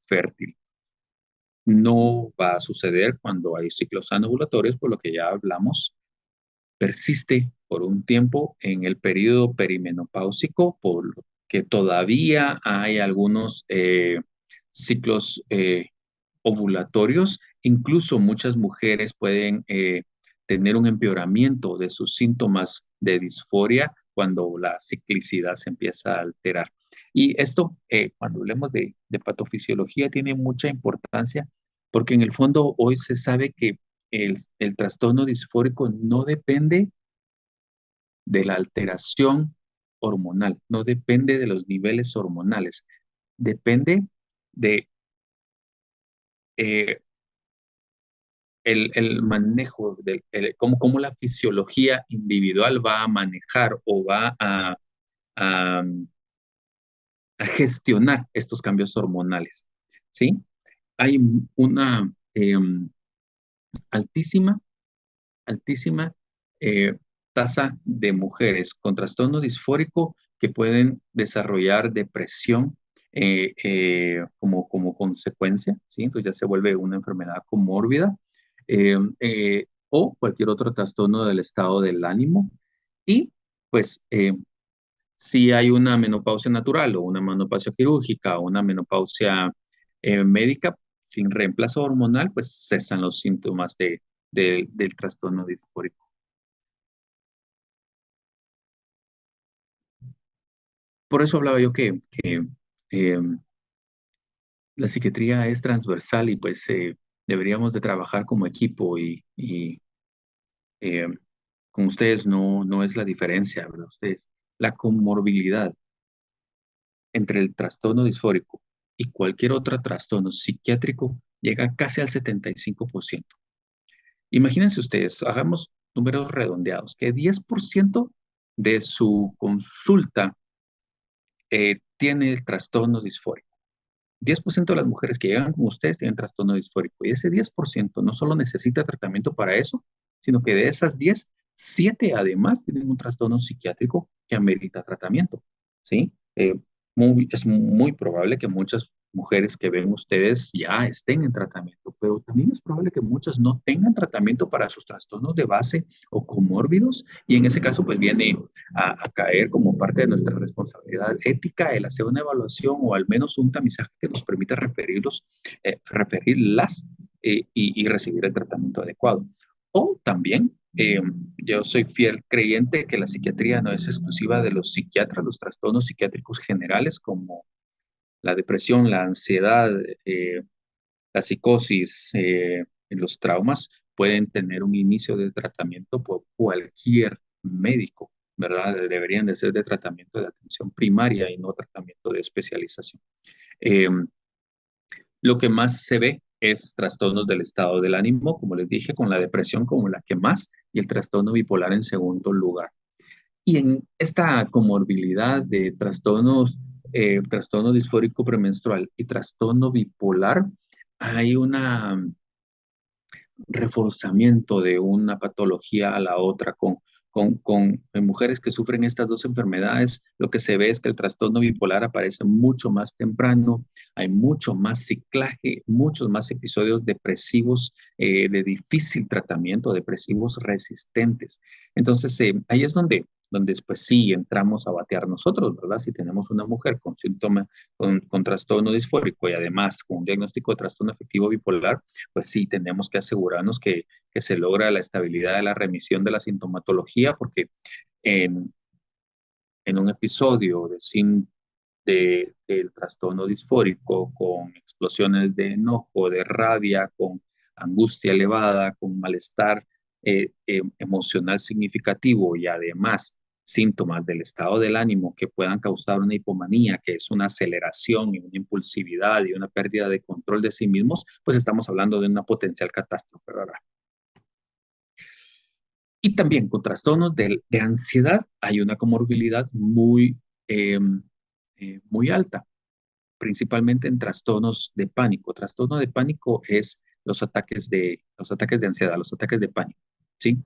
fértil. No va a suceder cuando hay ciclos anovulatorios, por lo que ya hablamos. Persiste por un tiempo en el periodo perimenopáusico, por lo que todavía hay algunos ciclos ovulatorios. Incluso muchas mujeres pueden tener un empeoramiento de sus síntomas de disforia cuando la ciclicidad se empieza a alterar. Y esto, cuando hablemos de patofisiología, tiene mucha importancia porque en el fondo hoy se sabe que el trastorno disfórico no depende de la alteración hormonal, no depende de los niveles hormonales, depende de eh, el manejo, cómo la fisiología individual va a manejar o va a, a gestionar estos cambios hormonales. ¿Sí? Hay una altísima altísima eh, tasa de mujeres con trastorno disfórico que pueden desarrollar depresión como consecuencia, ¿sí? Entonces ya se vuelve una enfermedad comórbida o cualquier otro trastorno del estado del ánimo. Y pues si hay una menopausia natural o una menopausia quirúrgica o una menopausia médica sin reemplazo hormonal, pues cesan los síntomas del trastorno disfórico. Por eso hablaba yo que eh, la psiquiatría es transversal y pues deberíamos de trabajar como equipo y eh, con ustedes no es la diferencia, ¿verdad? Ustedes, la comorbilidad entre el trastorno disfórico y cualquier otro trastorno psiquiátrico llega casi al 75%. Imagínense ustedes, hagamos números redondeados, que 10% de su consulta tiene el trastorno disfórico. 10% de las mujeres que llegan con ustedes tienen trastorno disfórico y ese 10% no solo necesita tratamiento para eso, sino que de esas 10, 7 además tienen un trastorno psiquiátrico que amerita tratamiento, ¿sí? Es muy probable que muchas mujeres que ven ustedes ya estén en tratamiento, pero también es probable que muchas no tengan tratamiento para sus trastornos de base o comórbidos y en ese caso pues viene a caer como parte de nuestra responsabilidad ética el hacer una evaluación o al menos un tamizaje que nos permita referirlas y recibir el tratamiento adecuado. O también, yo soy fiel creyente que la psiquiatría no es exclusiva de los psiquiatras, los trastornos psiquiátricos generales como la depresión, la ansiedad, la psicosis, los traumas pueden tener un inicio de tratamiento por cualquier médico, ¿verdad? Deberían de ser de tratamiento de atención primaria y no tratamiento de especialización. Eh, lo que más se ve es trastornos del estado del ánimo, como les dije, con la depresión como la que más y el trastorno bipolar en segundo lugar. Y en esta comorbilidad de trastorno disfórico premenstrual y trastorno bipolar, hay una reforzamiento de una patología a la otra. En mujeres que sufren estas dos enfermedades, lo que se ve es que el trastorno bipolar aparece mucho más temprano, hay mucho más ciclaje, muchos más episodios depresivos de difícil tratamiento, depresivos resistentes. Entonces, ahí es donde pues sí entramos a batear nosotros, ¿verdad? Si tenemos una mujer con síntomas, con trastorno disfórico y además con un diagnóstico de trastorno afectivo bipolar, pues sí, tenemos que asegurarnos que se logra la estabilidad de la remisión de la sintomatología, porque en, en un episodio del trastorno disfórico, con explosiones de enojo, de rabia, con angustia elevada, con malestar emocional significativo y además síntomas del estado del ánimo que puedan causar una hipomanía, que es una aceleración y una impulsividad y una pérdida de control de sí mismos, pues estamos hablando de una potencial catástrofe, ¿verdad? Y también con trastornos de ansiedad hay una comorbilidad muy alta, principalmente en trastornos de pánico. Trastorno de pánico es los ataques de ansiedad, los ataques de pánico, ¿sí?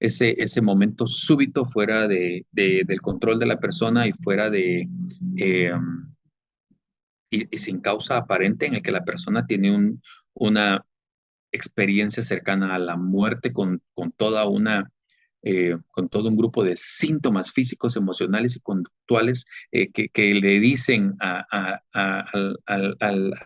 Ese momento súbito fuera del control de la persona y fuera eh, y sin causa aparente, en el que la persona tiene una experiencia cercana a la muerte con todo un grupo de síntomas físicos, emocionales y conductuales que le dicen a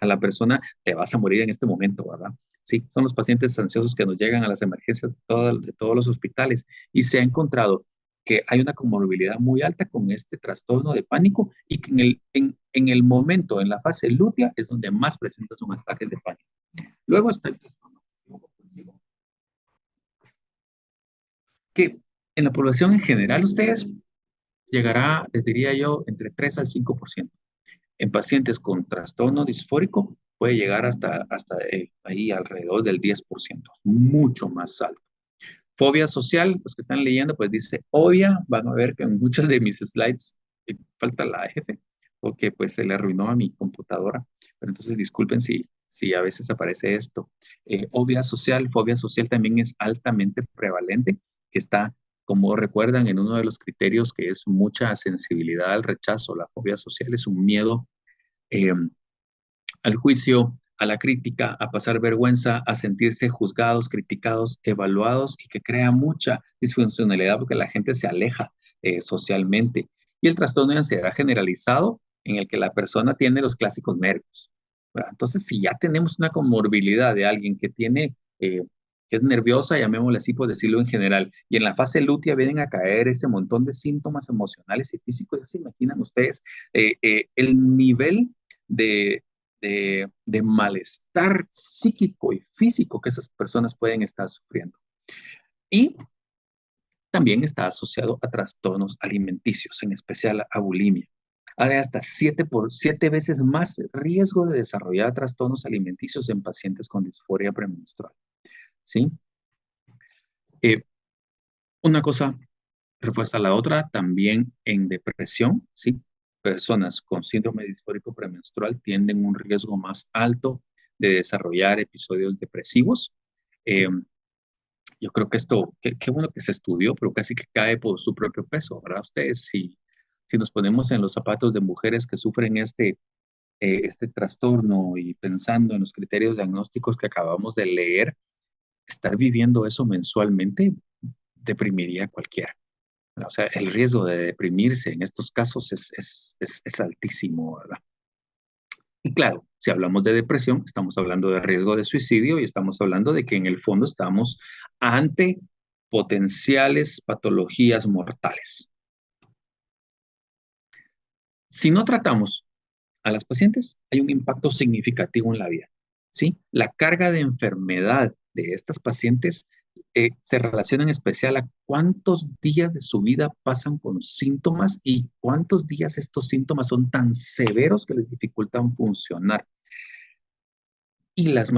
la persona, te vas a morir en este momento, ¿verdad? Sí, son los pacientes ansiosos que nos llegan a las emergencias de todos los hospitales y se ha encontrado que hay una comorbilidad muy alta con este trastorno de pánico y que en el momento, en la fase lútea, es donde más presenta sus ataques de pánico. Luego está el trastorno compulsivo, que en la población en general, ustedes llegará, les diría yo, entre 3 al 5%. En pacientes con trastorno disfórico puede llegar hasta ahí alrededor del 10%, mucho más alto. Fobia social, los que están leyendo, pues dice obvia, van a ver que en muchos de mis slides falta la F, porque pues se le arruinó a mi computadora, pero entonces disculpen si a veces aparece esto. Fobia social también es altamente prevalente, que está, como recuerdan, en uno de los criterios que es mucha sensibilidad al rechazo. La fobia social es un miedo eh, al juicio, a la crítica, a pasar vergüenza, a sentirse juzgados, criticados, evaluados y que crea mucha disfuncionalidad porque la gente se aleja socialmente. Y el trastorno de ansiedad generalizado en el que la persona tiene los clásicos nervios, ¿verdad? Entonces, si ya tenemos una comorbilidad de alguien que es nerviosa, llamémosle así por decirlo en general, y en la fase lútea vienen a caer ese montón de síntomas emocionales y físicos, ya se imaginan ustedes el nivel de malestar psíquico y físico que esas personas pueden estar sufriendo. Y también está asociado a trastornos alimenticios, en especial a bulimia. Hay hasta 7 veces más riesgo de desarrollar trastornos alimenticios en pacientes con disforia premenstrual. ¿Sí? Una cosa refuerza la otra, también en depresión, ¿sí? Personas con síndrome disfórico premenstrual tienen un riesgo más alto de desarrollar episodios depresivos. Eh, yo creo que esto, qué bueno que se estudió, pero casi que cae por su propio peso, ¿verdad? Ustedes, si nos ponemos en los zapatos de mujeres que sufren este trastorno y pensando en los criterios diagnósticos que acabamos de leer, estar viviendo eso mensualmente deprimiría a cualquiera. O sea, el riesgo de deprimirse en estos casos es altísimo, ¿verdad? Y claro, si hablamos de depresión, estamos hablando de riesgo de suicidio y estamos hablando de que en el fondo estamos ante potenciales patologías mortales. Si no tratamos a las pacientes, hay un impacto significativo en la vida, ¿sí? La carga de enfermedad de estas pacientes se relaciona en especial a cuántos días de su vida pasan con síntomas y cuántos días estos síntomas son tan severos que les dificultan funcionar. Y las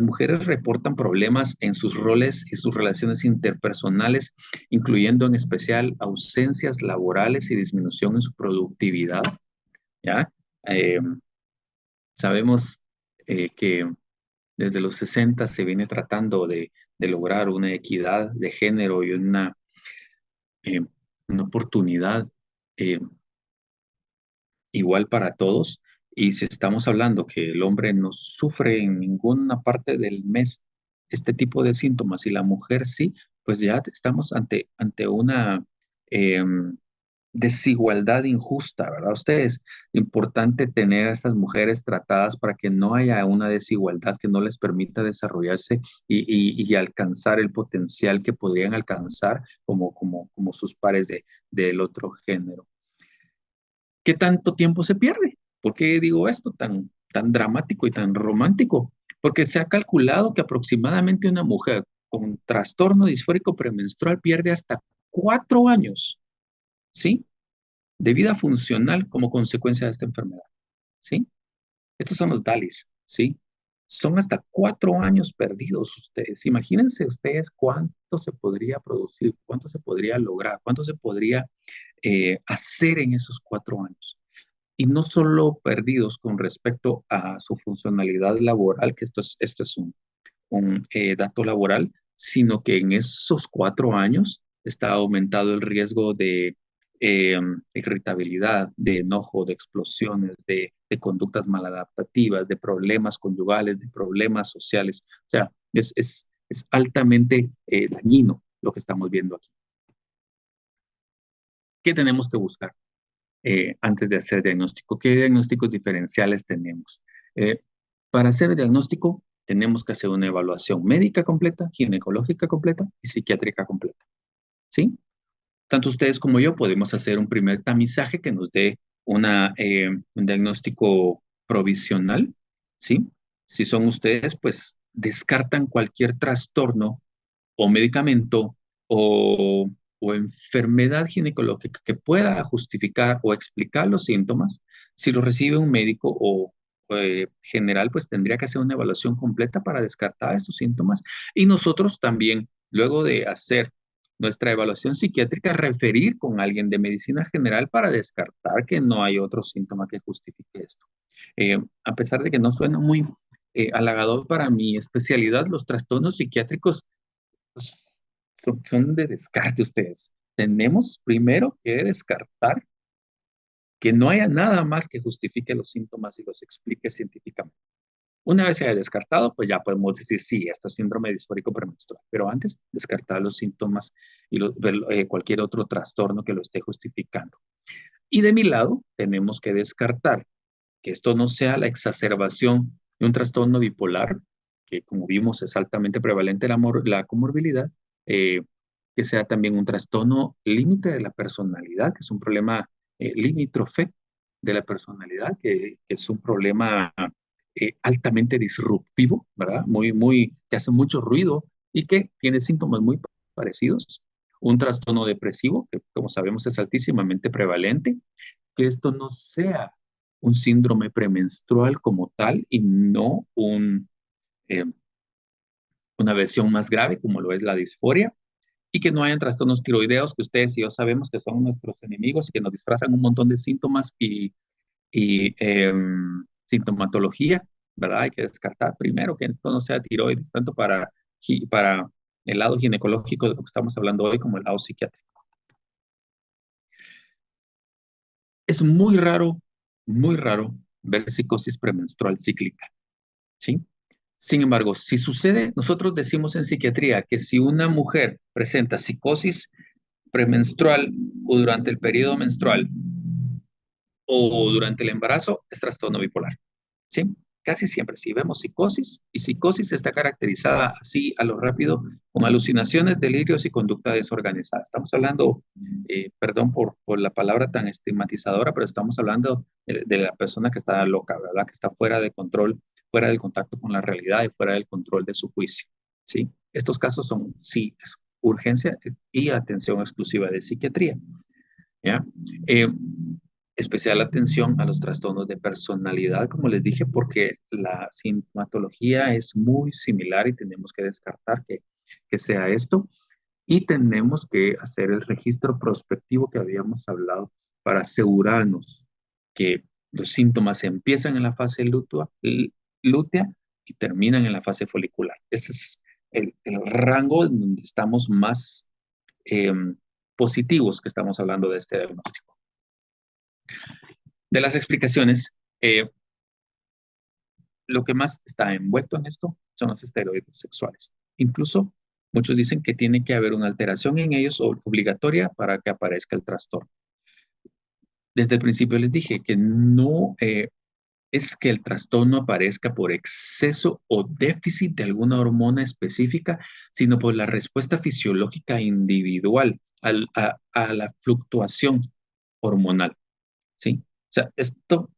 mujeres reportan problemas en sus roles y sus relaciones interpersonales, incluyendo en especial ausencias laborales y disminución en su productividad, ¿ya? Eh, Sabemos que desde los 60 se viene tratando de lograr una equidad de género y eh, una oportunidad eh, igual para todos. Y si estamos hablando que el hombre no sufre en ninguna parte del mes este tipo de síntomas y la mujer sí, pues ya estamos ante una desigualdad injusta, ¿verdad? Ustedes, importante tener a estas mujeres tratadas para que no haya una desigualdad que no les permita desarrollarse y alcanzar el potencial que podrían alcanzar como sus pares del otro género. ¿Qué tanto tiempo se pierde? ¿Por qué digo esto tan dramático y tan romántico? Porque se ha calculado que aproximadamente una mujer con trastorno disfórico premenstrual pierde hasta 4 años, ¿sí? De vida funcional como consecuencia de esta enfermedad, ¿sí? Estos son los DALIs, ¿sí? Son hasta 4 años perdidos ustedes. Imagínense ustedes cuánto se podría producir, cuánto se podría lograr, cuánto se podría hacer en esos 4 años. Y no solo perdidos con respecto a su funcionalidad laboral, que esto es un dato laboral, sino que en esos 4 años está aumentado el riesgo de irritabilidad, de enojo, de explosiones, de conductas maladaptativas, de problemas conyugales, de problemas sociales. O sea, es altamente dañino lo que estamos viendo aquí. ¿Qué tenemos que buscar antes de hacer diagnóstico? ¿Qué diagnósticos diferenciales tenemos? Para hacer el diagnóstico, tenemos que hacer una evaluación médica completa, ginecológica completa y psiquiátrica completa. ¿Sí? Tanto ustedes como yo podemos hacer un primer tamizaje que nos dé un diagnóstico provisional. ¿Sí? Si son ustedes, pues descartan cualquier trastorno o medicamento o enfermedad ginecológica que pueda justificar o explicar los síntomas. Si lo recibe un médico o general, pues tendría que hacer una evaluación completa para descartar estos síntomas. Y nosotros también, luego de hacer nuestra evaluación psiquiátrica, referir con alguien de medicina general para descartar que no hay otro síntoma que justifique esto. A pesar de que no suena muy halagador para mi especialidad, los trastornos psiquiátricos pues, son de descarte ustedes. Tenemos primero que descartar que no haya nada más que justifique los síntomas y los explique científicamente. Una vez se haya descartado, pues ya podemos decir, sí, esto es síndrome disfórico premenstrual. Pero antes, descartar los síntomas y cualquier otro trastorno que lo esté justificando. Y de mi lado, tenemos que descartar que esto no sea la exacerbación de un trastorno bipolar, que como vimos es altamente prevalente la comorbilidad, que sea también un trastorno límite de la personalidad, que es un problema limítrofe de la personalidad, que es un problema altamente disruptivo, ¿verdad? Que hace mucho ruido y que tiene síntomas muy parecidos. Un trastorno depresivo, que como sabemos es altísimamente prevalente, que esto no sea un síndrome premenstrual como tal y no eh, una versión más grave como lo es la disforia, y que no hayan trastornos tiroideos que ustedes y yo sabemos que son nuestros enemigos y que nos disfrazan un montón de síntomas y sintomatología, ¿verdad? Hay que descartar primero que esto no sea tiroides, tanto para el lado ginecológico de lo que estamos hablando hoy como el lado psiquiátrico. Es muy raro ver psicosis premenstrual cíclica, ¿sí? Sin embargo, si sucede, nosotros decimos en psiquiatría que si una mujer presenta psicosis premenstrual o durante el periodo menstrual o durante el embarazo, es trastorno bipolar, ¿sí? Casi siempre, si vemos psicosis, y psicosis está caracterizada así a lo rápido, con alucinaciones, delirios y conducta desorganizada. Estamos hablando, perdón por la palabra tan estigmatizadora, pero estamos hablando de la persona que está loca, ¿verdad? Que está fuera de control, fuera del contacto con la realidad y fuera del control de su juicio, ¿sí? Estos casos son, sí, es urgencia y atención exclusiva de psiquiatría, ¿ya? Especial atención a los trastornos de personalidad, como les dije, porque la sintomatología es muy similar y tenemos que descartar que sea esto. Y tenemos que hacer el registro prospectivo que habíamos hablado para asegurarnos que los síntomas empiezan en la fase lútea y terminan en la fase folicular. Ese es el rango en donde estamos más positivos que estamos hablando de este diagnóstico. De las explicaciones, lo que más está envuelto en esto son los esteroides sexuales. Incluso muchos dicen que tiene que haber una alteración en ellos obligatoria para que aparezca el trastorno. Desde el principio les dije que no es que el trastorno aparezca por exceso o déficit de alguna hormona específica, sino por la respuesta fisiológica individual a la fluctuación hormonal, ¿sí? O sea, esto,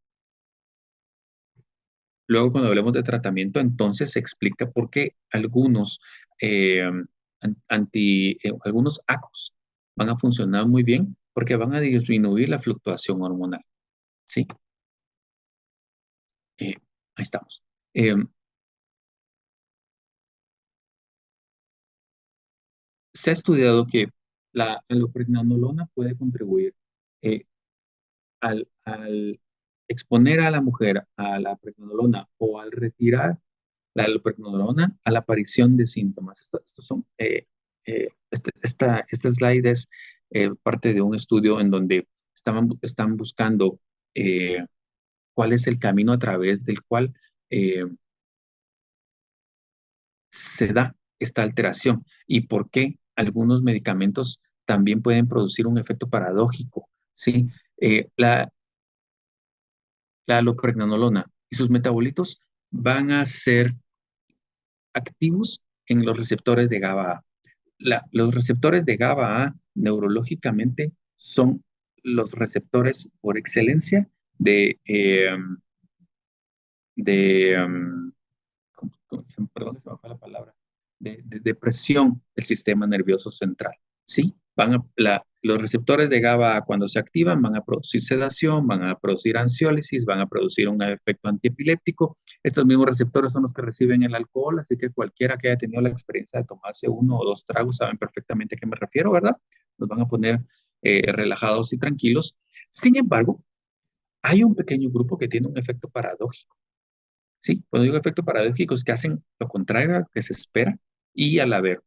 luego cuando hablemos de tratamiento, entonces se explica por qué algunos, algunos ACOs van a funcionar muy bien porque van a disminuir la fluctuación hormonal, ¿sí? Ahí estamos. se ha estudiado que la alloprenanolona puede contribuir eh, al exponer a la mujer a la pregnenolona o al retirar la alloprenanolona a la aparición de síntomas. Estos son, esta slide es parte de un estudio en donde están buscando cuál es el camino a través del cual eh, se da esta alteración y por qué algunos medicamentos también pueden producir un efecto paradójico, ¿sí? La alloprenanolona y sus metabolitos van a ser activos en los receptores de GABA A. Los receptores de GABA A neurológicamente son los receptores por excelencia de perdón, se me fue la palabra, de depresión del sistema nervioso central. ¿Sí? Los receptores de GABA cuando se activan van a producir sedación, van a producir ansiólisis, van a producir un efecto antiepiléptico. Estos mismos receptores son los que reciben el alcohol, así que cualquiera que haya tenido la experiencia de tomarse uno o dos tragos saben perfectamente a qué me refiero, ¿verdad? Nos van a poner relajados y tranquilos. Sin embargo, hay un pequeño grupo que tiene un efecto paradójico. Sí, cuando digo efectos paradójicos que hacen lo contrario a lo que se espera y al haber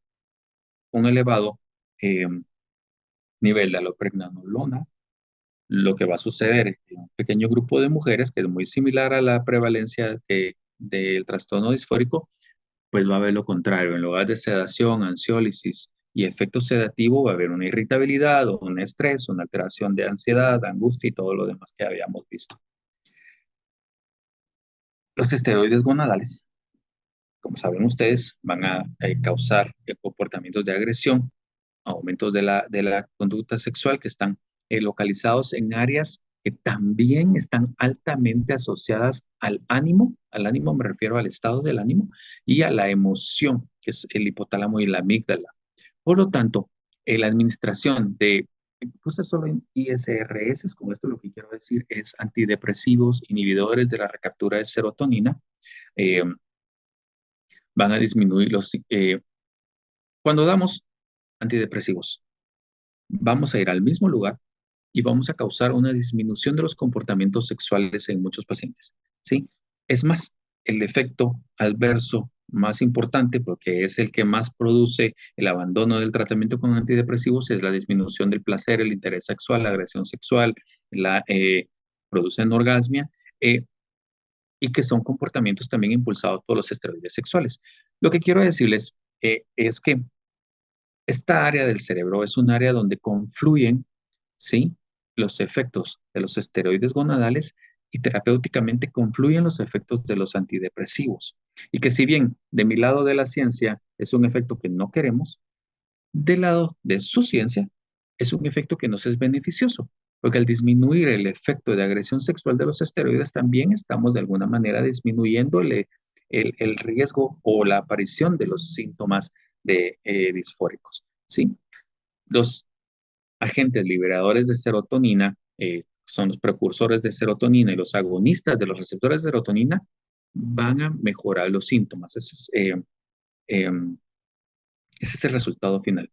un elevado eh, nivel de alloprenanolona, lo que va a suceder en un pequeño grupo de mujeres, que es muy similar a la prevalencia del trastorno disfórico, pues va a haber lo contrario. En lugar de sedación, ansiólisis y efecto sedativo, va a haber una irritabilidad o un estrés, una alteración de ansiedad, angustia y todo lo demás que habíamos visto. Los esteroides gonadales, como saben ustedes, van a causar comportamientos de agresión, aumentos de la conducta sexual que están localizados en áreas que también están altamente asociadas al ánimo me refiero al estado del ánimo, y a la emoción, que es el hipotálamo y la amígdala. Por lo tanto, la administración puse solo en ISRS, con esto lo que quiero decir es antidepresivos, inhibidores de la recaptura de serotonina, eh, van a disminuir cuando damos antidepresivos, vamos a ir al mismo lugar y vamos a causar una disminución de los comportamientos sexuales en muchos pacientes, ¿sí? Es más, el efecto adverso más importante, porque es el que más produce el abandono del tratamiento con antidepresivos, es la disminución del placer, el interés sexual, la agresión sexual, produce anorgasmia, y que son comportamientos también impulsados por los esteroides sexuales. Lo que quiero decirles es que esta área del cerebro es un área donde confluyen, ¿sí?, los efectos de los esteroides gonadales y terapéuticamente confluyen los efectos de los antidepresivos. Y que si bien de mi lado de la ciencia es un efecto que no queremos, del lado de su ciencia es un efecto que nos es beneficioso, porque al disminuir el efecto de agresión sexual de los esteroides, también estamos de alguna manera disminuyendo el riesgo o la aparición de los síntomas disfóricos, ¿sí? Los agentes liberadores de serotonina son los precursores de serotonina y los agonistas de los receptores de serotonina van a mejorar los síntomas. Ese es el resultado final.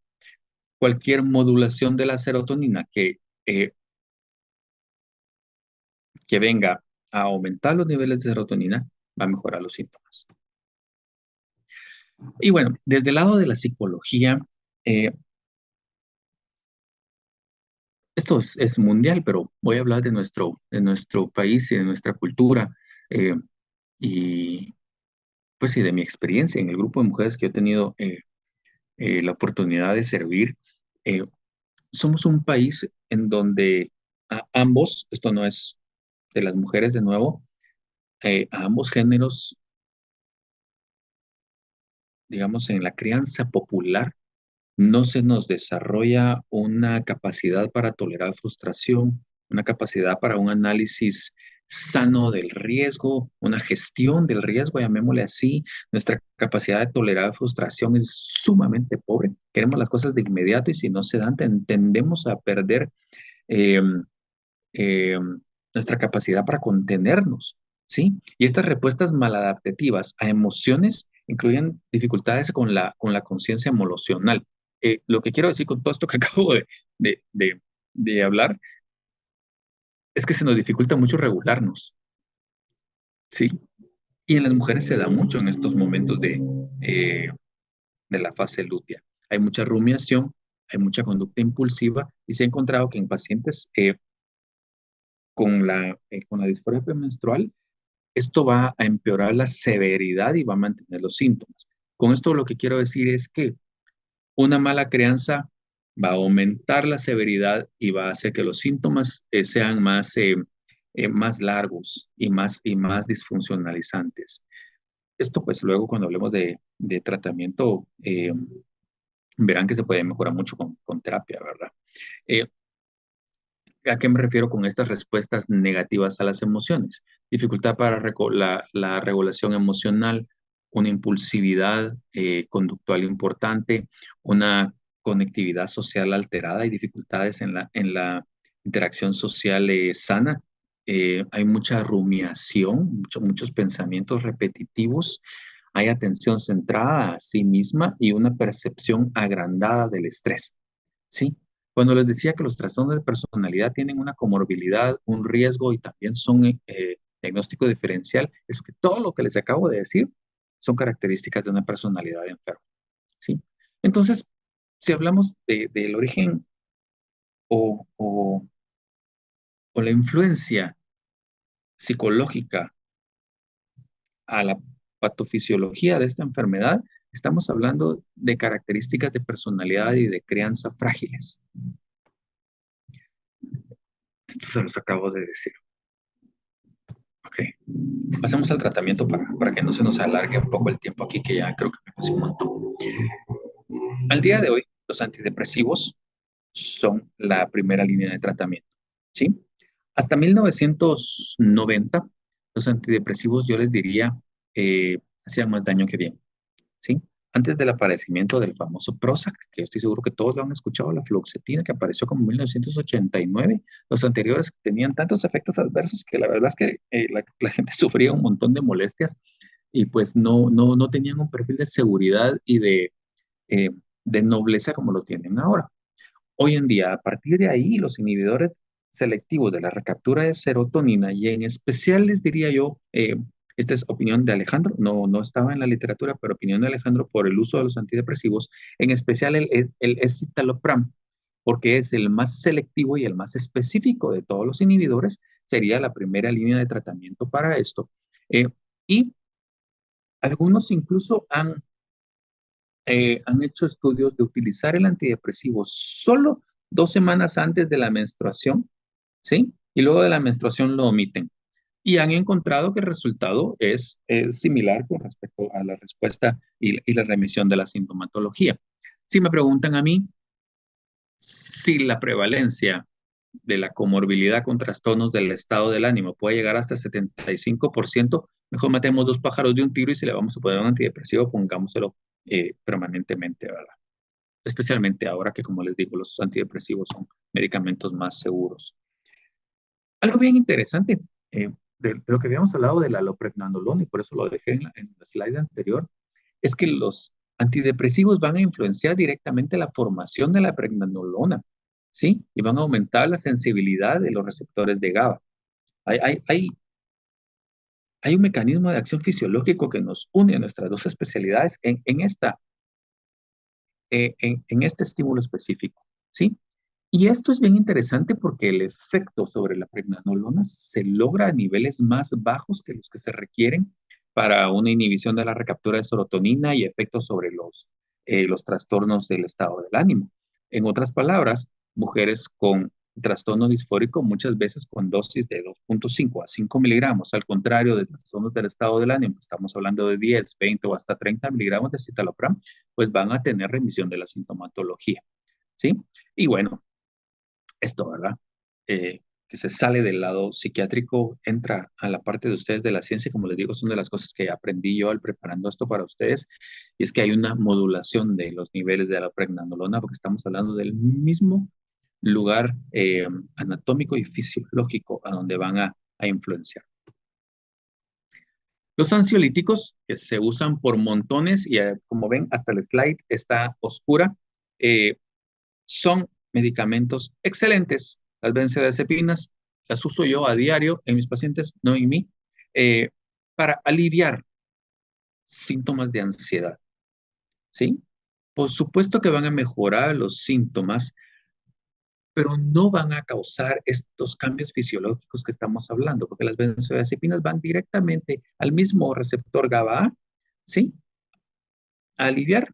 Cualquier modulación de la serotonina que venga a aumentar los niveles de serotonina va a mejorar los síntomas. Y bueno, desde el lado de la psicología, esto es mundial, pero voy a hablar de nuestro país y de nuestra cultura, y pues sí, de mi experiencia en el grupo de mujeres que he tenido la oportunidad de servir. Eh, Somos un país en donde a ambos, esto no es de las mujeres de nuevo, a ambos géneros, digamos, en la crianza popular, no se nos desarrolla una capacidad para tolerar frustración, una capacidad para un análisis sano del riesgo, una gestión del riesgo, llamémosle así. Nuestra capacidad de tolerar frustración es sumamente pobre. Queremos las cosas de inmediato y si no se dan, tendemos a perder eh, eh, nuestra capacidad para contenernos, ¿sí? Y estas respuestas maladaptativas a emociones incluyen dificultades con la conciencia emocional. Lo que quiero decir con todo esto que acabo de hablar es que se nos dificulta mucho regularnos, ¿sí? Y en las mujeres se da mucho en estos momentos de la fase lútea. Hay mucha rumiación, hay mucha conducta impulsiva y se ha encontrado que en pacientes con la disforia premenstrual, esto va a empeorar la severidad y va a mantener los síntomas. Con esto lo que quiero decir es que una mala crianza va a aumentar la severidad y va a hacer que los síntomas sean más largos y más disfuncionalizantes. Esto pues luego cuando hablemos de tratamiento, verán que se puede mejorar mucho con terapia, ¿verdad? Eh, ¿A qué me refiero con estas respuestas negativas a las emociones? Dificultad para la regulación emocional, una impulsividad conductual importante, una conectividad social alterada y dificultades en la interacción social sana. Hay mucha rumiación, muchos pensamientos repetitivos, hay atención centrada a sí misma y una percepción agrandada del estrés. ¿Sí? Cuando les decía que los trastornos de personalidad tienen una comorbilidad, un riesgo y también son diagnóstico diferencial, es que todo lo que les acabo de decir son características de una personalidad enferma. ¿Sí? Entonces, si hablamos del origen o la influencia psicológica a la patofisiología de esta enfermedad, estamos hablando de características de personalidad y de crianza frágiles. Esto se los acabo de decir. Ok, pasemos al tratamiento para que no se nos alargue un poco el tiempo aquí, que ya creo que me pasé un montón. Al día de hoy, los antidepresivos son la primera línea de tratamiento, ¿sí? Hasta 1990, los antidepresivos, yo les diría, hacían más daño que bien, ¿sí? Antes del aparecimiento del famoso Prozac, que yo estoy seguro que todos lo han escuchado, la fluoxetina, que apareció como en 1989, los anteriores tenían tantos efectos adversos que la verdad es que la gente sufría un montón de molestias y pues no tenían un perfil de seguridad y eh, de nobleza como lo tienen ahora. Hoy en día, a partir de ahí, los inhibidores selectivos de la recaptura de serotonina y en especial les diría yo, esta es opinión de Alejandro, no estaba en la literatura, pero opinión de Alejandro por el uso de los antidepresivos, en especial el escitalopram, porque es el más selectivo y el más específico de todos los inhibidores, sería la primera línea de tratamiento para esto. Y algunos incluso han hecho estudios de utilizar el antidepresivo solo 2 semanas antes de la menstruación, ¿sí? Y luego de la menstruación lo omiten. Y han encontrado que el resultado es similar con respecto a la respuesta y la remisión de la sintomatología. Si me preguntan a mí si la prevalencia de la comorbilidad con trastornos del estado del ánimo puede llegar hasta el 75%, mejor matemos 2 pájaros de un tiro y si le vamos a poner un antidepresivo, pongámoselo permanentemente, ¿verdad? Especialmente ahora que, como les digo, los antidepresivos son medicamentos más seguros. Algo bien interesante, de lo que habíamos hablado de la alopregnanolona, y por eso lo dejé en la slide anterior, es que los antidepresivos van a influenciar directamente la formación de la pregnanolona, ¿sí? Y van a aumentar la sensibilidad de los receptores de GABA. Hay, hay, hay, hay un mecanismo de acción fisiológico que nos une a nuestras dos especialidades en este estímulo específico, ¿sí? Y esto es bien interesante porque el efecto sobre la pregnanolona se logra a niveles más bajos que los que se requieren para una inhibición de la recaptura de serotonina y efectos sobre los trastornos del estado del ánimo. En otras palabras, mujeres con trastorno disfórico muchas veces con dosis de 2.5 a 5 miligramos, al contrario de trastornos del estado del ánimo, estamos hablando de 10, 20 o hasta 30 miligramos de citalopram, pues van a tener remisión de la sintomatología, ¿sí? Y bueno, esto, ¿verdad? Que se sale del lado psiquiátrico, entra a la parte de ustedes de la ciencia, como les digo, son de las cosas que aprendí yo al preparando esto para ustedes, y es que hay una modulación de los niveles de la pregnanolona, porque estamos hablando del mismo lugar anatómico y fisiológico a donde van a influenciar. Los ansiolíticos que se usan por montones y como ven hasta el slide está oscura, son medicamentos excelentes. Las benzodiazepinas las uso yo a diario en mis pacientes, no en mí, eh, para aliviar síntomas de ansiedad, ¿sí? Por supuesto que van a mejorar los síntomas, pero no van a causar estos cambios fisiológicos que estamos hablando, porque las benzodiazepinas van directamente al mismo receptor GABA, ¿sí? A aliviar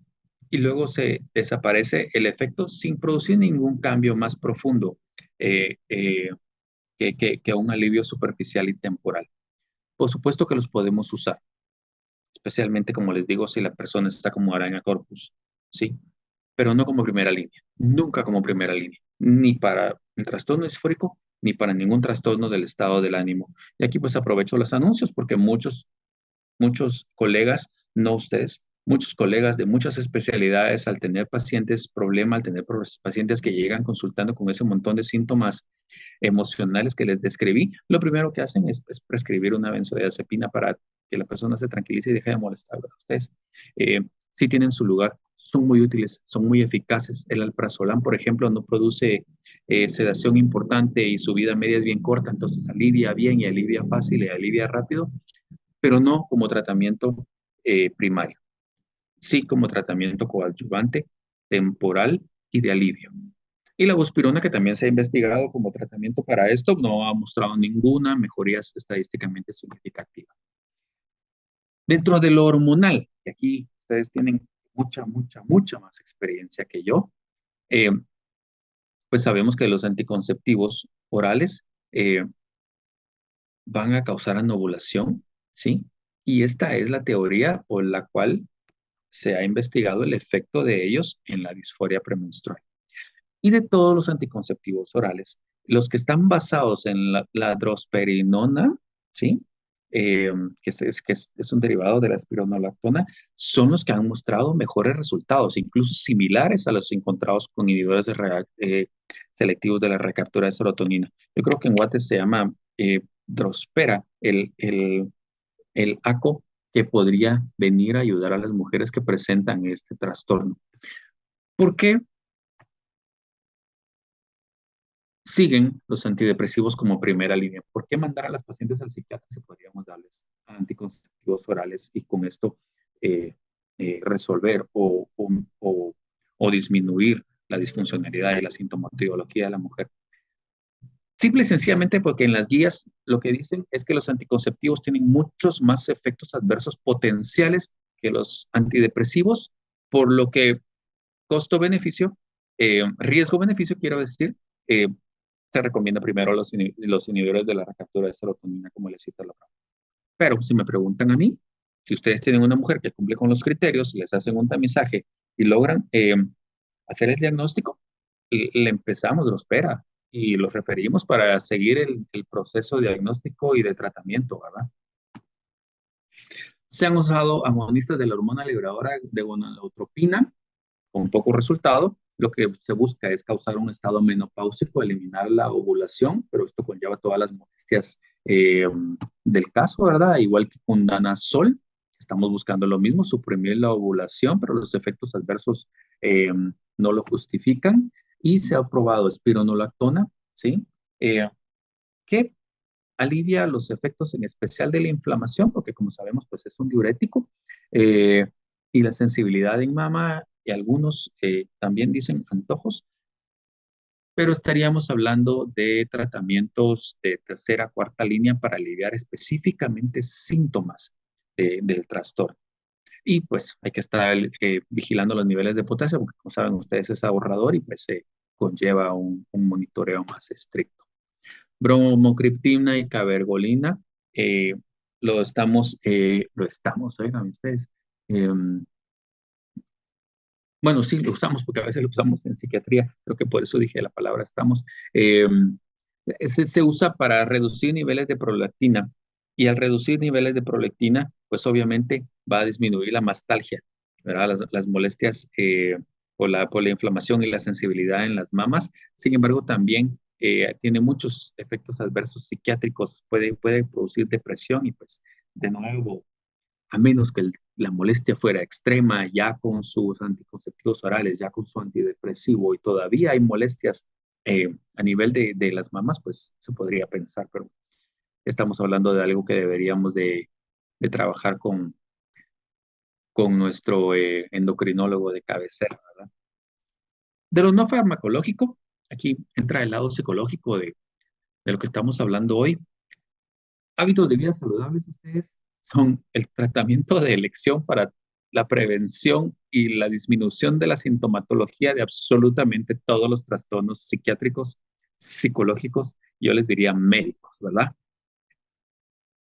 y luego se desaparece el efecto sin producir ningún cambio más profundo eh, eh, que un alivio superficial y temporal. Por supuesto que los podemos usar, especialmente como les digo, si la persona está como araña corpus, ¿sí? Pero no como primera línea, nunca como primera línea, ni para el trastorno disfórico, ni para ningún trastorno del estado del ánimo. Y aquí pues aprovecho los anuncios porque muchos colegas, no ustedes, muchos colegas de muchas especialidades, al tener pacientes problema, al tener pacientes que llegan consultando con ese montón de síntomas emocionales que les describí, lo primero que hacen es prescribir una benzodiazepina para que la persona se tranquilice y deje de molestar a ustedes. Sí tienen su lugar, son muy útiles, son muy eficaces. El alprazolam, por ejemplo, no produce sedación importante y su vida media es bien corta, entonces alivia bien y alivia fácil y alivia rápido, pero no como tratamiento primario, sí como tratamiento coadyuvante, temporal y de alivio. Y la buspirona, que también se ha investigado como tratamiento para esto, no ha mostrado ninguna mejoría estadísticamente significativa. Dentro de lo hormonal, y aquí ustedes tienen mucha más experiencia que yo, eh, pues sabemos que los anticonceptivos orales van a causar anovulación, ¿sí? Y esta es la teoría por la cual se ha investigado el efecto de ellos en la disforia premenstrual. Y de todos los anticonceptivos orales, los que están basados en la drosperinona, ¿sí? Que es un derivado de la espironolactona, son los que han mostrado mejores resultados, incluso similares a los encontrados con inhibidores selectivos de la recaptura de serotonina. Yo creo que en Guate se llama Drospera, el ACO que podría venir a ayudar a las mujeres que presentan este trastorno. ¿Por qué siguen los antidepresivos como primera línea? ¿Por qué mandar a las pacientes al psiquiatra si podríamos darles anticonceptivos orales y con esto resolver o disminuir la disfuncionalidad y la sintomatología de la mujer? Simple y sencillamente porque en las guías lo que dicen es que los anticonceptivos tienen muchos más efectos adversos potenciales que los antidepresivos, por lo que costo-beneficio, riesgo-beneficio, quiero decir, se recomienda primero los inhibidores de la recaptura de serotonina, como les cita la palabra. Pero si me preguntan a mí, si ustedes tienen una mujer que cumple con los criterios, les hacen un tamizaje y logran hacer el diagnóstico, le empezamos, lo espera y los referimos para seguir el proceso diagnóstico y de tratamiento, ¿verdad? Se han usado agonistas de la hormona liberadora de gonadotropina con poco resultado. Lo que se busca es causar un estado menopáusico, eliminar la ovulación, pero esto conlleva todas las molestias del caso, ¿verdad? Igual que con danazol, estamos buscando lo mismo, suprimir la ovulación, pero los efectos adversos no lo justifican. Y se ha probado espironolactona, ¿sí? Que alivia los efectos en especial de la inflamación, porque como sabemos, pues es un diurético, y la sensibilidad en mama, y algunos también dicen antojos, pero estaríamos hablando de tratamientos de tercera, cuarta línea para aliviar específicamente síntomas del trastorno. Y pues hay que estar vigilando los niveles de potasio, porque como saben ustedes es ahorrador y pues se conlleva un monitoreo más estricto. Bromocriptina y cabergolina, eh, oigan ustedes, bueno, sí, lo usamos porque a veces lo usamos en psiquiatría, creo que por eso dije la palabra estamos. Eh, se usa para reducir niveles de prolactina y al reducir niveles de prolactina, pues obviamente va a disminuir la mastalgia, ¿verdad? Las molestias por la inflamación y la sensibilidad en las mamas. Sin embargo, también tiene muchos efectos adversos psiquiátricos, puede producir depresión y pues de nuevo a menos que la molestia fuera extrema, ya con sus anticonceptivos orales, ya con su antidepresivo y todavía hay molestias a nivel de las mamas, pues se podría pensar, pero estamos hablando de algo que deberíamos de trabajar con nuestro endocrinólogo de cabecera, ¿verdad? De lo no farmacológico, aquí entra el lado psicológico de lo que estamos hablando hoy. Hábitos de vida saludables, ustedes, son el tratamiento de elección para la prevención y la disminución de la sintomatología de absolutamente todos los trastornos psiquiátricos, psicológicos, yo les diría médicos, ¿verdad?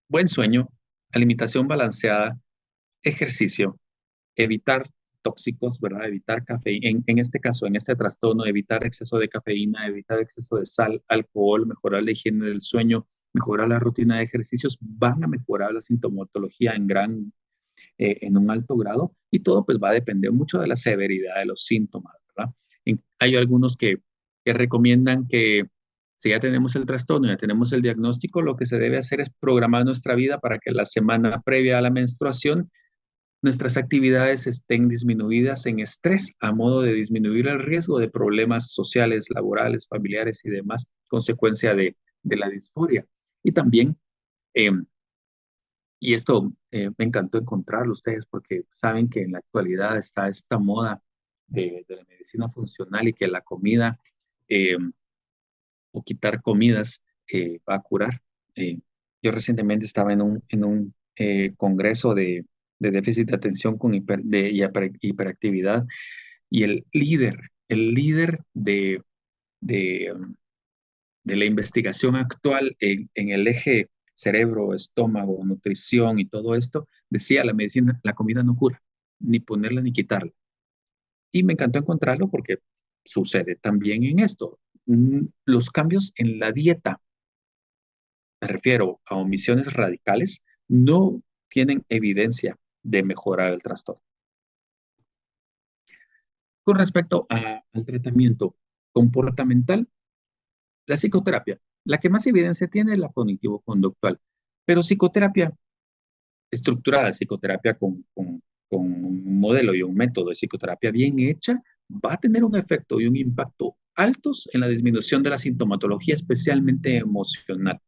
Buen sueño, alimentación balanceada, ejercicio, evitar tóxicos, ¿verdad? Evitar cafeína, en este caso, en este trastorno, evitar exceso de cafeína, evitar exceso de sal, alcohol, mejorar la higiene del sueño, mejorar la rutina de ejercicios, van a mejorar la sintomatología en un alto grado y todo pues va a depender mucho de la severidad de los síntomas, ¿verdad? Hay algunos que recomiendan que si ya tenemos el trastorno, ya tenemos el diagnóstico, lo que se debe hacer es programar nuestra vida para que la semana previa a la menstruación nuestras actividades estén disminuidas en estrés a modo de disminuir el riesgo de problemas sociales, laborales, familiares y demás, consecuencia de la disforia. Y también, eh, y esto me encantó encontrarlo ustedes porque saben que en la actualidad está esta moda de la medicina funcional y que la comida eh, o quitar comidas va a curar. Eh, yo recientemente estaba en un congreso de déficit de atención con hiperactividad y el líder de, um, de la investigación actual en el eje cerebro, estómago, nutrición y todo esto, decía la medicina, la comida no cura, ni ponerla ni quitarla. Y me encantó encontrarlo porque sucede también en esto. Los cambios en la dieta, me refiero a omisiones radicales, no tienen evidencia de mejorar el trastorno. Con respecto al tratamiento comportamental, la psicoterapia, la que más evidencia tiene es la cognitivo-conductual, pero psicoterapia estructurada, psicoterapia con un modelo y un método de psicoterapia bien hecha, va a tener un efecto y un impacto altos en la disminución de la sintomatología, especialmente emocional.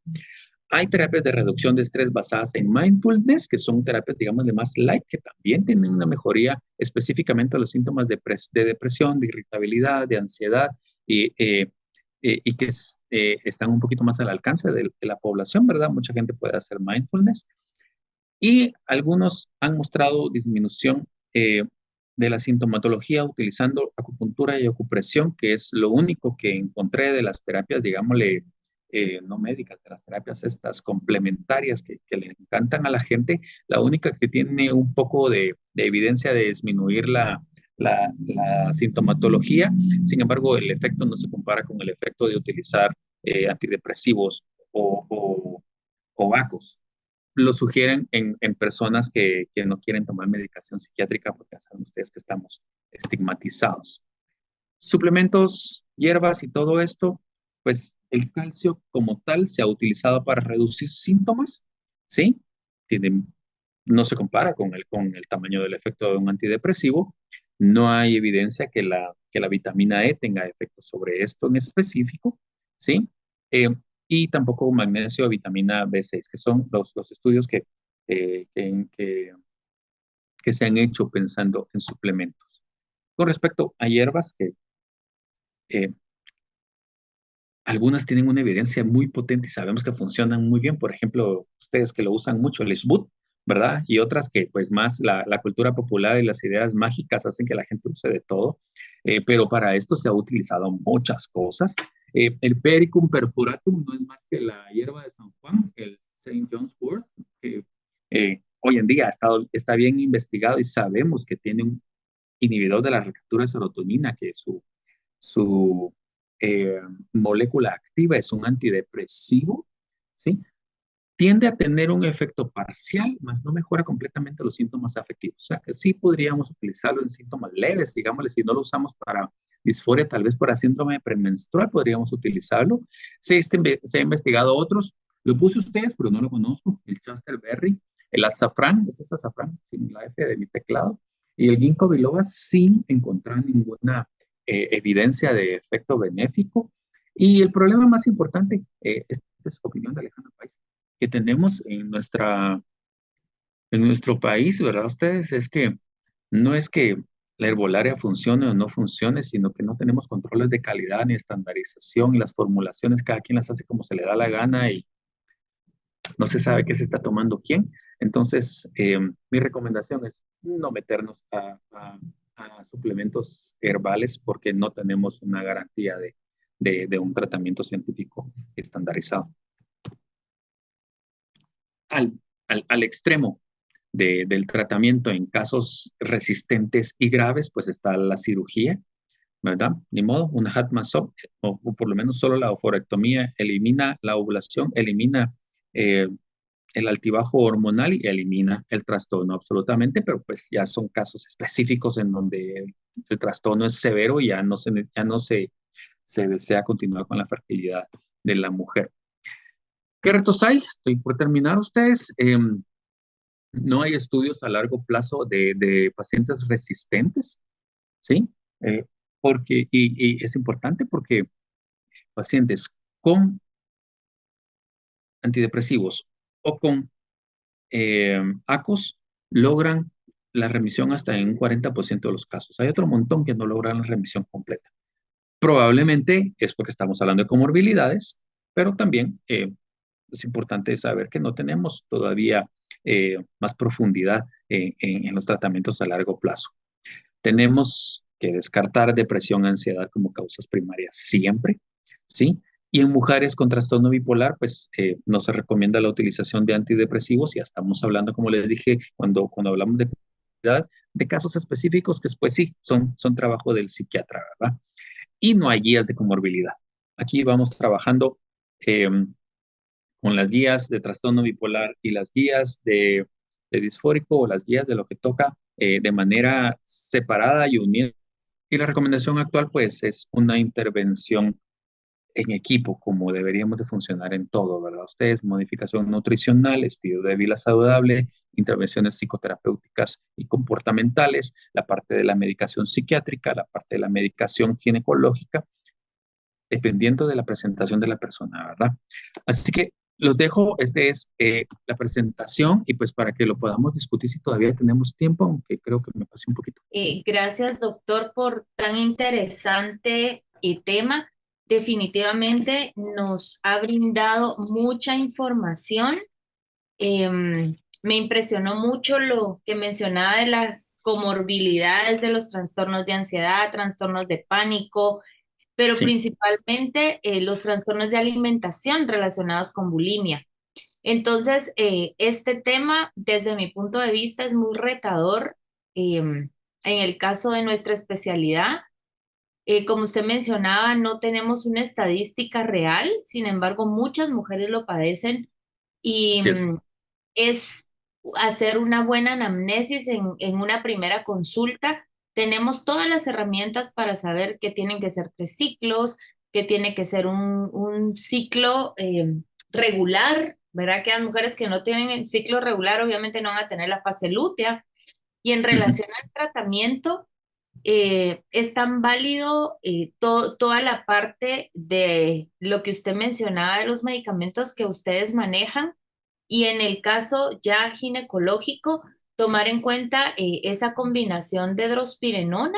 Hay terapias de reducción de estrés basadas en mindfulness, que son terapias, digamos, de más light, que también tienen una mejoría específicamente a los síntomas de depresión, de irritabilidad, de ansiedad, y que están un poquito más al alcance de la población, ¿verdad? Mucha gente puede hacer mindfulness. Y algunos han mostrado disminución de la sintomatología utilizando acupuntura y acupresión, que es lo único que encontré de las terapias, digámosle, no médicas, de las terapias estas complementarias que le encantan a la gente. La única que tiene un poco de evidencia de disminuir la sintomatología. Sin embargo, el efecto no se compara con el efecto de utilizar antidepresivos o vacos. Lo sugieren en personas que no quieren tomar medicación psiquiátrica porque ya saben ustedes que estamos estigmatizados. Suplementos, hierbas y todo esto, pues el calcio como tal se ha utilizado para reducir síntomas, ¿sí? Tiene, no se compara con el tamaño del efecto de un antidepresivo. No hay evidencia que la vitamina E tenga efectos sobre esto en específico, ¿sí? Eh, y tampoco magnesio o vitamina B6, que son los estudios eh, que, que, que se han hecho pensando en suplementos. Con respecto a hierbas, que eh, algunas tienen una evidencia muy potente y sabemos que funcionan muy bien. Por ejemplo, ustedes que lo usan mucho, el Ishbut, ¿verdad? Y otras que pues más la cultura popular y las ideas mágicas hacen que la gente use de todo. Pero para esto se ha utilizado muchas cosas. El Pericum perfuratum no es más que la hierba de San Juan, el Saint John's wort, que hoy en día está bien investigado y sabemos que tiene un inhibidor de la recaptura de serotonina, que su eh, molécula activa es un antidepresivo, ¿sí? Tiende a tener un efecto parcial, mas no mejora completamente los síntomas afectivos. O sea, que sí podríamos utilizarlo en síntomas leves, digámosle, si no lo usamos para disforia, tal vez para síndrome premenstrual podríamos utilizarlo. Se ha investigado otros, lo puse ustedes, pero no lo conozco, el Chasterberry, el azafrán, ese es azafrán, sin la F de mi teclado, y el ginkgo biloba sin encontrar ninguna evidencia de efecto benéfico. Y el problema más importante, esta es opinión de Alejandro País, que tenemos en nuestro país, ¿verdad? Ustedes, es que no es que la herbolaria funcione o no funcione, sino que no tenemos controles de calidad ni estandarización y las formulaciones, cada quien las hace como se le da la gana y no se sabe qué se está tomando quién. Entonces, mi recomendación es no meternos a suplementos herbales porque no tenemos una garantía de un tratamiento científico estandarizado. Al extremo del tratamiento en casos resistentes y graves, pues está la cirugía, ¿verdad? Ni modo, una Hatman-Sop, o por lo menos solo la oforectomía elimina la ovulación, elimina eh, el altibajo hormonal y elimina el trastorno absolutamente, pero pues ya son casos específicos en donde el trastorno es severo y ya no se desea continuar con la fertilidad de la mujer. ¿Qué retos hay? Estoy por terminar ustedes. No hay estudios a largo plazo de pacientes resistentes, ¿sí? Eh, y es importante porque pacientes con antidepresivos o con ACOS logran la remisión hasta en un 40% de los casos. Hay otro montón que no logran la remisión completa. Probablemente es porque estamos hablando de comorbilidades, pero también es importante saber que no tenemos todavía más profundidad en los tratamientos a largo plazo. Tenemos que descartar depresión, ansiedad como causas primarias siempre, ¿sí? Y en mujeres con trastorno bipolar, pues no se recomienda la utilización de antidepresivos. Ya estamos hablando, como les dije, cuando hablamos de casos específicos que pues sí, son trabajo del psiquiatra, ¿verdad? Y no hay guías de comorbilidad. Aquí vamos trabajando eh, con las guías de trastorno bipolar y las guías de disfórico o las guías de lo que toca de manera separada y unida. Y la recomendación actual, pues, es una intervención en equipo, como deberíamos de funcionar en todo, ¿verdad? Ustedes, modificación nutricional, estilo de vida saludable, intervenciones psicoterapéuticas y comportamentales, la parte de la medicación psiquiátrica, la parte de la medicación ginecológica, dependiendo de la presentación de la persona, ¿verdad? Así que los dejo, este es la presentación y pues para que lo podamos discutir si todavía tenemos tiempo, aunque creo que me pasé un poquito. Gracias, doctor, por tan interesante tema. Definitivamente nos ha brindado mucha información. Me impresionó mucho lo que mencionaba de las comorbilidades de los trastornos de ansiedad, trastornos de pánico, pero Sí. principalmente los trastornos de alimentación relacionados con bulimia. Entonces, este tema, desde mi punto de vista, es muy retador en el caso de nuestra especialidad. Como usted mencionaba, no tenemos una estadística real, sin embargo, muchas mujeres lo padecen y Yes. es hacer una buena anamnesis en una primera consulta. Tenemos todas las herramientas para saber que tienen que ser 3 ciclos, que tiene que ser un ciclo regular, ¿verdad? Que las mujeres que no tienen el ciclo regular obviamente no van a tener la fase lútea. Y en relación al tratamiento, es tan válido toda la parte de lo que usted mencionaba de los medicamentos que ustedes manejan y en el caso ya ginecológico, tomar en cuenta esa combinación de drospirenona,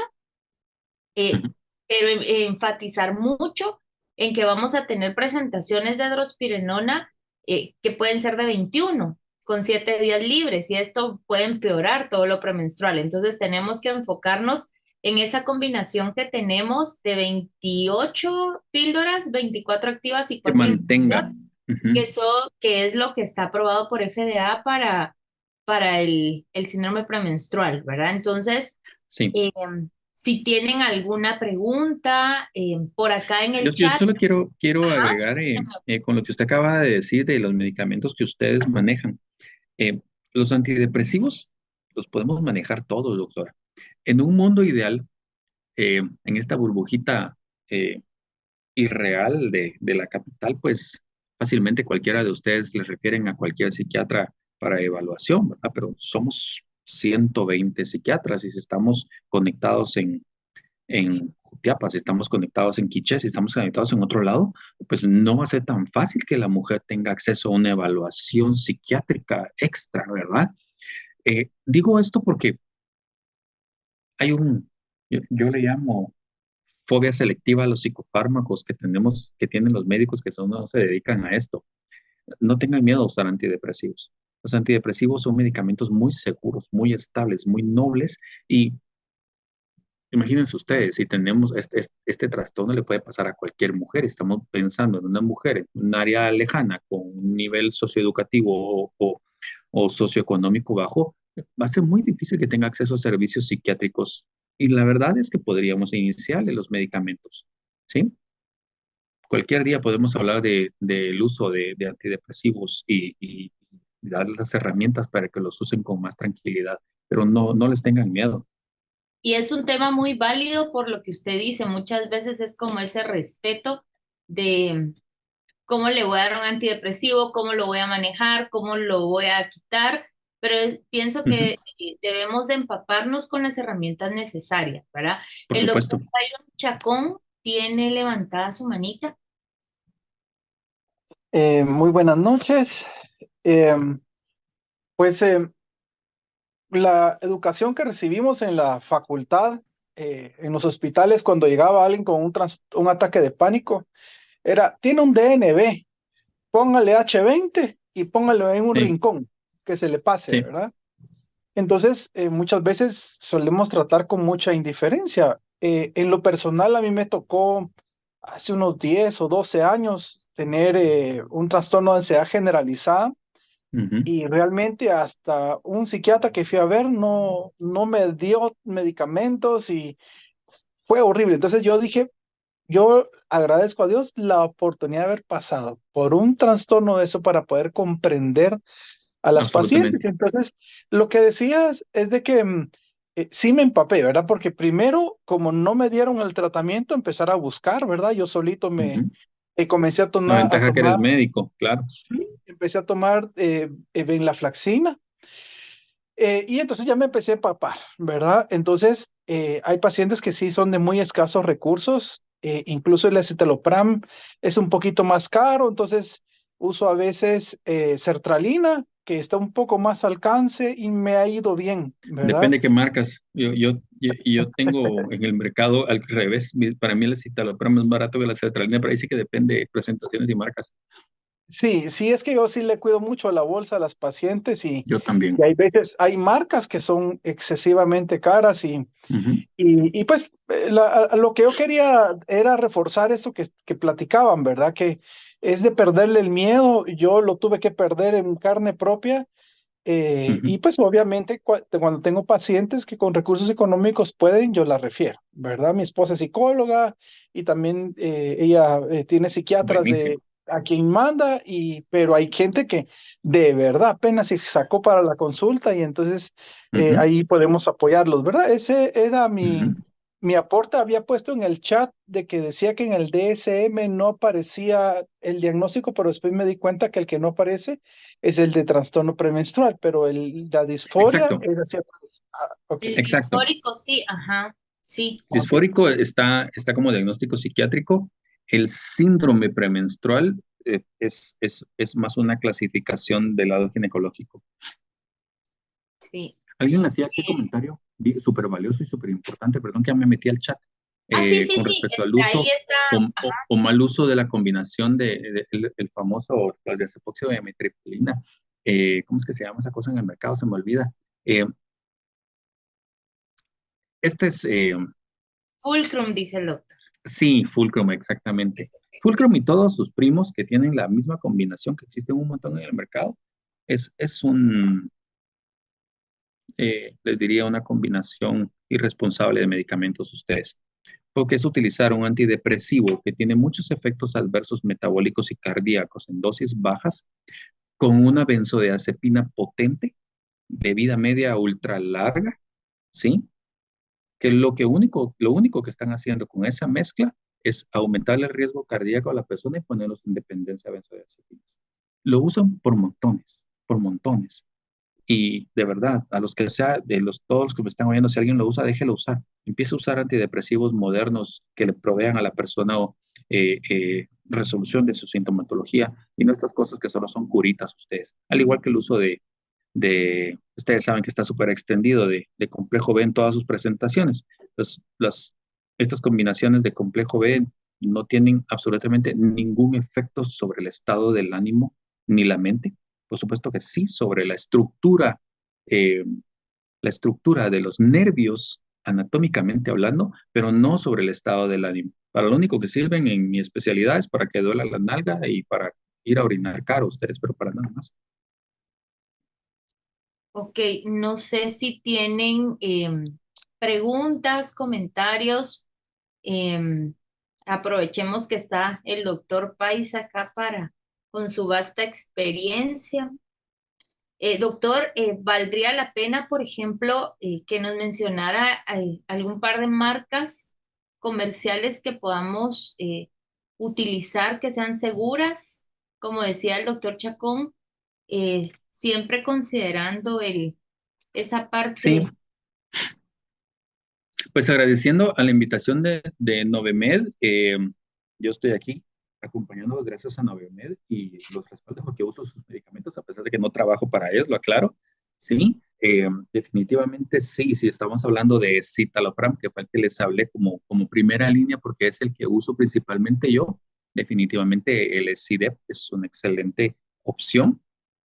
Ujú. pero enfatizar mucho en que vamos a tener presentaciones de drospirenona que pueden ser de 21 con 7 días libres y esto puede empeorar todo lo premenstrual. Entonces tenemos que enfocarnos en esa combinación que tenemos de 28 píldoras, 24 activas y Que 4 mantenga. inactivas, Ujú. que es lo que está aprobado por FDA para el síndrome premenstrual, ¿verdad? Entonces, Sí. eh, si tienen alguna pregunta, por acá en Yo, el yo chat. solo quiero Ajá. agregar con lo que usted acaba de decir de los medicamentos que ustedes manejan. Eh, los antidepresivos los podemos manejar todos, doctora. En un mundo ideal, en esta burbujita irreal de la capital, pues fácilmente cualquiera de ustedes les refieren a cualquier psiquiatra para evaluación, ¿verdad? Pero somos 120 psiquiatras y si estamos conectados en Jutiapa, si estamos conectados en Quiché, si estamos conectados en otro lado, pues no va a ser tan fácil que la mujer tenga acceso a una evaluación psiquiátrica extra, ¿verdad? Digo esto porque hay yo le llamo fobia selectiva a los psicofármacos que tenemos, que tienen los médicos que no se dedican a esto. No tengan miedo a usar antidepresivos. Los antidepresivos son medicamentos muy seguros, muy estables, muy nobles y imagínense ustedes, si tenemos este trastorno le puede pasar a cualquier mujer. Estamos pensando en una mujer en un área lejana con un nivel socioeducativo o socioeconómico bajo, va a ser muy difícil que tenga acceso a servicios psiquiátricos. Y la verdad es que podríamos iniciarle los medicamentos, ¿sí? Cualquier día podemos hablar del uso de antidepresivos y darles las herramientas para que los usen con más tranquilidad, pero no les tengan miedo. Y es un tema muy válido por lo que usted dice. Muchas veces es como ese respeto de cómo le voy a dar un antidepresivo, cómo lo voy a manejar, cómo lo voy a quitar, pero pienso Ujú, que debemos de empaparnos con las herramientas necesarias, ¿verdad? por El doctor supuesto. Byron Chacón tiene levantada su manita. Muy buenas noches. Em, pues la educación que recibimos en la facultad, en los hospitales, cuando llegaba alguien con un ataque de pánico, era, tiene un DNB, póngale H20 y póngalo en un Sí, rincón, que se le pase, sí. ¿verdad? Entonces, muchas veces solemos tratar con mucha indiferencia. En lo personal, a mí me tocó hace unos 10 o 12 años tener un trastorno de ansiedad generalizada Ujú. y realmente hasta un psiquiatra que fui a ver no me dio medicamentos y fue horrible. Entonces yo dije, yo agradezco a Dios la oportunidad de haber pasado por un trastorno de eso para poder comprender a las pacientes. Absolutamente. Entonces, lo que decías es de que sí me empapé, ¿verdad? Porque primero, como no me dieron el tratamiento, empezar a buscar, ¿verdad? Yo solito Ujú. comencé a, La a ventaja que eres tomar, médico, claro. sí, empecé a tomar venlafaxina. Y entonces ya me empecé a empapar, ¿verdad? Entonces, hay pacientes que sí son de muy escasos recursos, incluso el escitalopram es un poquito más caro, entonces uso a veces sertralina, que está un poco más al alcance y me ha ido bien, ¿verdad? Depende de qué marcas. Yo tengo en el mercado al revés. Para mí el citalopram es más barato que la sertralina, pero ahí sí que depende de presentaciones y marcas. Sí, sí, es que yo sí le cuido mucho a la bolsa a las pacientes Yo y también. hay veces, hay marcas que son excesivamente caras Ujú, y pues lo que yo quería era reforzar eso que platicaban, ¿verdad? Que es de perderle el miedo. Yo lo tuve que perder en carne propia. ujú, Y pues obviamente cuando tengo pacientes que con recursos económicos pueden, yo la refiero, ¿verdad? Mi esposa es psicóloga y también ella tiene psiquiatras buenísimo. a quien manda, pero hay gente que de verdad apenas se sacó para la consulta y entonces Ujú, ahí podemos apoyarlos, ¿verdad? Ese era ujú. mi aporte. Había puesto en el chat de que decía que en el DSM no aparecía el diagnóstico, pero después me di cuenta que el que no aparece es el de trastorno premenstrual, pero la disforia Exacto, es así. Ok. El exacto. disfórico, sí, ajá, sí. Ok. Disfórico está como diagnóstico psiquiátrico. El síndrome premenstrual es más una clasificación del lado ginecológico. Sí. ¿Alguien hacía qué comentario? Súper valioso y súper importante, perdón que ya me metí al chat, Ah, sí, sí, con sí, respecto al ahí uso está. o mal uso de la combinación el famoso diazepoxia de amitriptilina. ¿Cómo es que se llama esa cosa en el mercado? Se me olvida. Eh, este es, Fulcrum, dice el doctor. sí, Fulcrum, exactamente. Fulcrum y todos sus primos que tienen la misma combinación que existe un montón en el mercado, es les diría, una combinación irresponsable de medicamentos ustedes. Porque es utilizar un antidepresivo que tiene muchos efectos adversos metabólicos y cardíacos en dosis bajas con una benzodiazepina potente de vida media ultra larga, ¿sí? Que lo único que están haciendo con esa mezcla es aumentar el riesgo cardíaco a la persona y ponerlos en dependencia de benzodiazepinas. Lo usan por montones. por montones. Y de verdad, a los que sea, todos los que me están oyendo, si alguien lo usa, déjelo usar. Empiece a usar antidepresivos modernos que le provean a la persona resolución de su sintomatología y no estas cosas que solo son curitas ustedes. Al igual que el uso ustedes saben que está súper extendido de complejo B en todas sus presentaciones. Estas combinaciones de complejo B no tienen absolutamente ningún efecto sobre el estado del ánimo ni la mente. Por supuesto que sí, sobre eh, la estructura de los nervios anatómicamente hablando, pero no sobre el estado del ánimo. Para lo único que sirven en mi especialidad es para que duela la nalga y para ir a orinar caro ustedes, pero para nada más. Ok, no sé si tienen preguntas, comentarios. Em, Aprovechemos que está el doctor Pais acá con su vasta experiencia. Doctor, ¿valdría la pena, por ejemplo, que nos mencionara algún par de marcas comerciales que podamos utilizar, que sean seguras? Como decía el doctor Chacón, siempre considerando esa Sí, parte. pues agradeciendo a la invitación de Novemed, yo estoy aquí acompañándolos gracias a Novemed y los respaldo porque uso sus medicamentos a pesar de que no trabajo para ellos, lo aclaro. Sí, definitivamente sí, sí, estamos hablando de citalopram, que fue el que les hablé como primera línea porque es el que uso principalmente yo. Definitivamente el SIDEP es una excelente opción,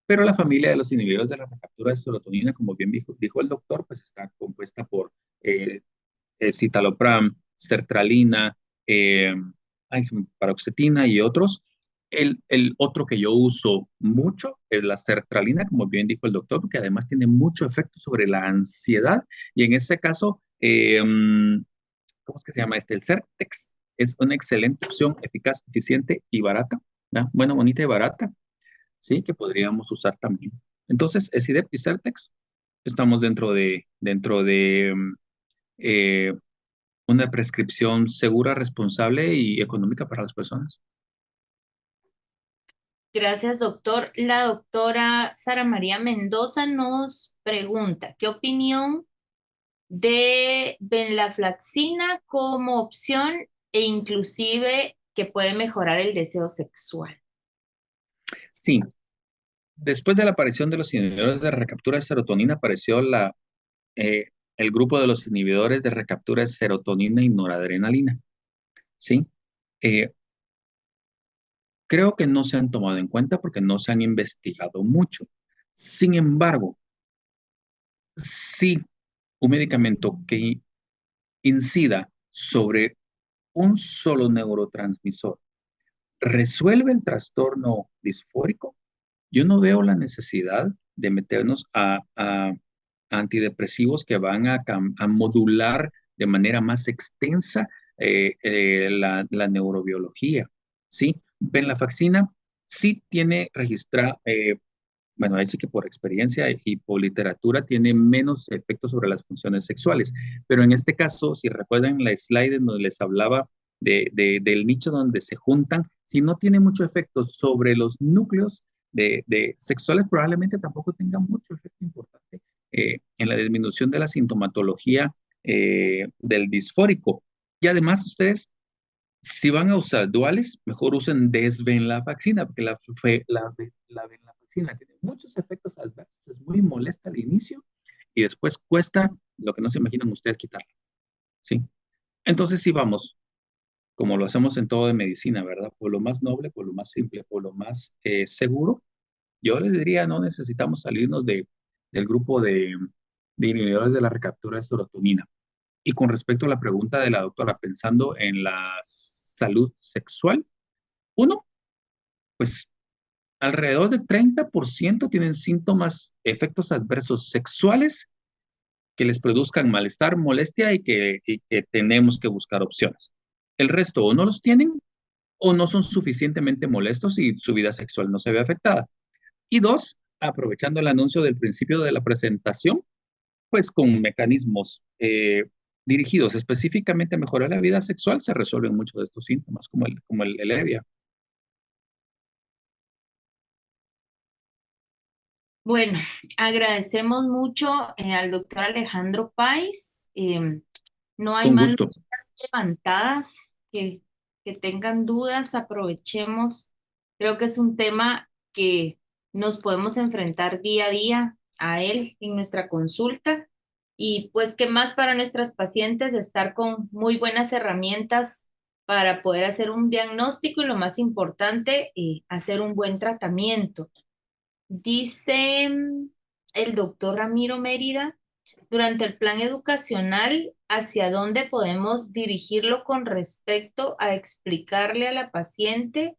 pero la familia de los inhibidores de la recaptura de serotonina, como bien dijo el doctor, pues está compuesta por eh, citalopram, sertralina, paroxetina y otros. El otro que yo uso mucho es la sertralina, como bien dijo el doctor, porque además tiene mucho efecto sobre la ansiedad y en ese caso, ¿cómo es que se llama este? El Certex. Es una excelente opción, eficaz, eficiente y barata. ¿Ya? Bueno, bonita y barata, ¿sí? Que podríamos usar también. Entonces, ESIDEP y Certex estamos dentro de una prescripción segura, responsable y económica para las personas. Gracias, doctor. La doctora Sara María Mendoza nos pregunta, ¿qué opinión de venlafaxina como opción e inclusive que puede mejorar el deseo sexual? Sí, después de la aparición de los inhibidores de recaptura de serotonina, apareció el grupo de los inhibidores de recaptura de serotonina y noradrenalina. Sí, Eh, creo que no se han tomado en cuenta porque no se han investigado mucho. Sin embargo, sí, un medicamento que incida sobre un solo neurotransmisor resuelve el trastorno disfórico, yo no veo la necesidad de meternos a antidepresivos que van a modular de manera más extensa la neurobiología. ¿Sí? Venlafaxina sí tiene registrado, bueno, ahí sí que por experiencia y por literatura tiene menos efectos sobre las funciones sexuales, pero en este caso, si recuerdan la slide en donde les hablaba del nicho donde se juntan, si no tiene mucho efecto sobre los núcleos de sexuales, probablemente tampoco tenga mucho efecto importante en la disminución de la sintomatología del disfórico. Y además ustedes, si van a usar duales, mejor usen desvenlafaxina, porque la venlafaxina tiene muchos efectos adversos, es muy molesta al inicio y después cuesta lo que no se imaginan ustedes quitarla, ¿sí? Entonces, si vamos, como lo hacemos en todo de medicina, ¿verdad? Por lo más noble, por lo más simple, por lo más seguro, yo les diría, no necesitamos salirnos del grupo de inhibidores de la recaptura de serotonina. Y con respecto a la pregunta de la doctora, pensando en la salud sexual, uno, pues alrededor de 30% tienen síntomas, efectos adversos sexuales que les produzcan malestar, molestia y que tenemos que buscar opciones. El resto o no los tienen o no son suficientemente molestos y su vida sexual no se ve afectada. Y dos, aprovechando el anuncio del principio de la presentación, pues con mecanismos dirigidos específicamente a mejorar la vida sexual, se resuelven muchos de estos síntomas, como el EVIA. Bueno, agradecemos mucho al doctor Alejandro Páez. No hay Con más gusto. luces levantadas que tengan dudas, aprovechemos. Creo que es un tema que nos podemos enfrentar día a día a él en nuestra consulta y pues qué más para nuestras pacientes estar con muy buenas herramientas para poder hacer un diagnóstico y lo más importante, hacer un buen tratamiento. Dice el doctor Ramiro Mérida, durante el plan educacional, ¿hacia dónde podemos dirigirlo con respecto a explicarle a la paciente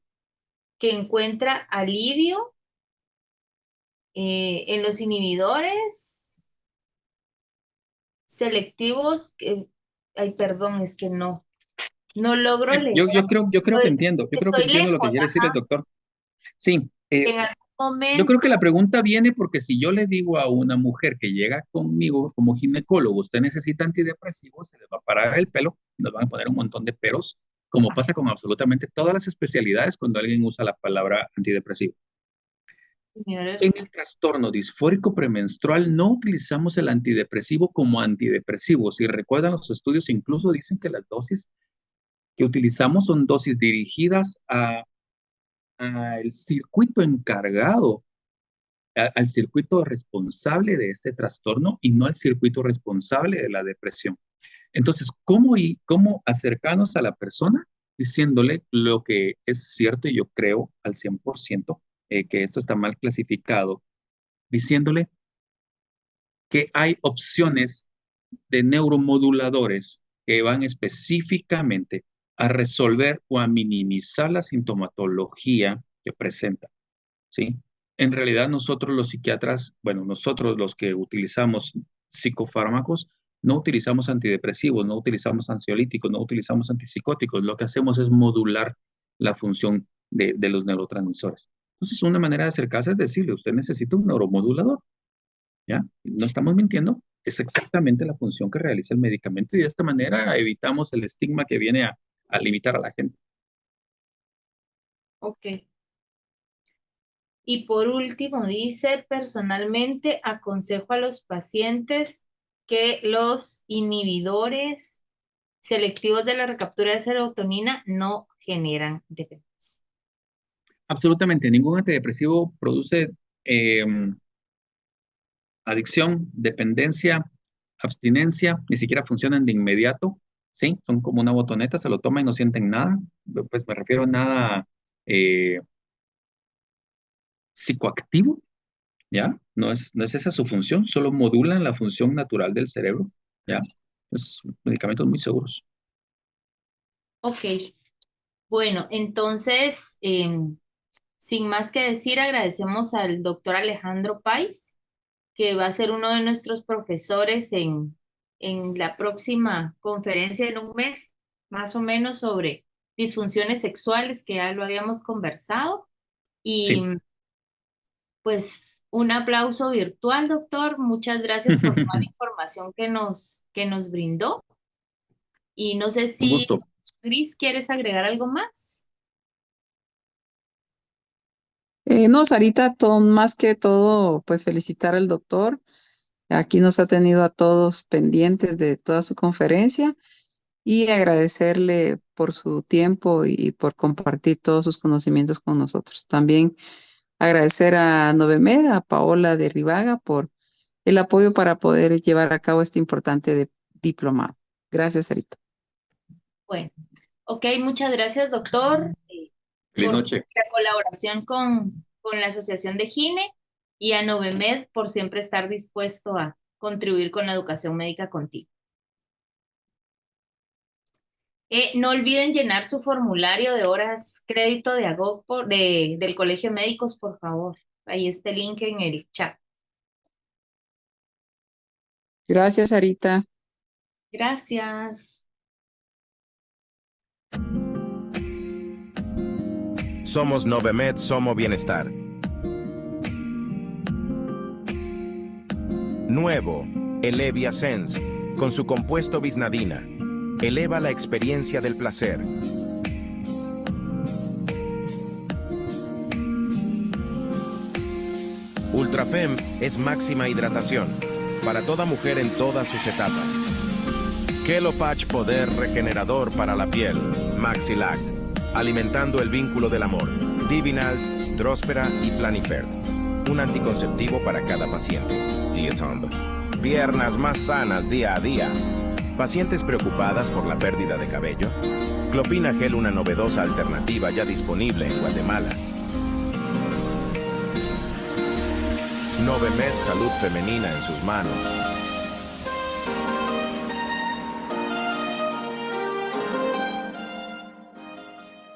que encuentra alivio en los inhibidores selectivos? Ay, perdón, es que no logro leer. Yo creo que entiendo lo que Estoy quiere lejos, decir el doctor. Sí, en algún yo creo momento. que la pregunta viene porque si yo le digo a una mujer que llega conmigo como ginecólogo, usted necesita antidepresivos, se les va a parar el pelo, nos van a poner un montón de peros, como pasa con absolutamente todas las especialidades cuando alguien usa la palabra antidepresivo. En el trastorno disfórico premenstrual no utilizamos el antidepresivo como antidepresivo. Si recuerdan los estudios, incluso dicen que las dosis que utilizamos son dosis dirigidas al circuito encargado, al circuito responsable de este trastorno y no al circuito responsable de la depresión. Entonces, ¿cómo acercarnos a la persona diciéndole lo que es cierto y yo creo al 100% que esto está mal clasificado, diciéndole que hay opciones de neuromoduladores que van específicamente a resolver o a minimizar la sintomatología que presenta, ¿sí? En realidad nosotros los psiquiatras, bueno, nosotros los que utilizamos psicofármacos, no utilizamos antidepresivos, no utilizamos ansiolíticos, no utilizamos antipsicóticos, lo que hacemos es modular la función de los neurotransmisores. Entonces, una manera de acercarse es decirle, usted necesita un neuromodulador, ¿ya? No estamos mintiendo, es exactamente la función que realiza el medicamento y de esta manera evitamos el estigma que viene a limitar a la gente. Ok. Y por último, dice, personalmente aconsejo a los pacientes que los inhibidores selectivos de la recaptura de serotonina no generan dependencia. Absolutamente, ningún antidepresivo produce adicción, dependencia, abstinencia, ni siquiera funcionan de inmediato, ¿sí? Son como una botoneta, se lo toman y no sienten nada, pues me refiero a nada psicoactivo, ¿ya? No es esa su función, solo modulan la función natural del cerebro, ¿ya? Es medicamentos muy seguros. Ok. Bueno, entonces, sin más que decir, agradecemos al doctor Alejandro Páez, que va a ser uno de nuestros profesores en la próxima conferencia en un mes, más o menos sobre disfunciones sexuales, que ya lo habíamos conversado. Y Sí. pues un aplauso virtual, doctor. Muchas gracias por toda la información que nos brindó. Y no sé Un si, gusto. Cris, ¿quieres agregar algo más? No, Sarita, más que todo, pues felicitar al doctor. Aquí nos ha tenido a todos pendientes de toda su conferencia y agradecerle por su tiempo y por compartir todos sus conocimientos con nosotros. También agradecer a Novemed, a Paola de Rivaga por el apoyo para poder llevar a cabo este importante diplomado. Gracias, Sarita. Bueno, ok, muchas gracias, doctor, Feliz por noche. la colaboración con la Asociación de Gine y a Novemed por siempre estar dispuesto a contribuir con la educación médica contigo. No olviden llenar su formulario de horas crédito de AGOC del Colegio de Médicos, por favor. Ahí está el link en el chat. Gracias, Sarita. Gracias. Somos Novemed, Somo Bienestar. Nuevo, Elevia Sense, con su compuesto bisnadina. Eleva la experiencia del placer. Ultrafem es máxima hidratación para toda mujer en todas sus etapas. Kelopatch Poder Regenerador para la piel, Maxilact, alimentando el vínculo del amor. Divinalt, Drospera y Planifert, un anticonceptivo para cada paciente. Diatomb, piernas más sanas día a día. Pacientes preocupadas por la pérdida de cabello. Clopina Gel, una novedosa alternativa ya disponible en Guatemala. Novemed, salud femenina en sus manos.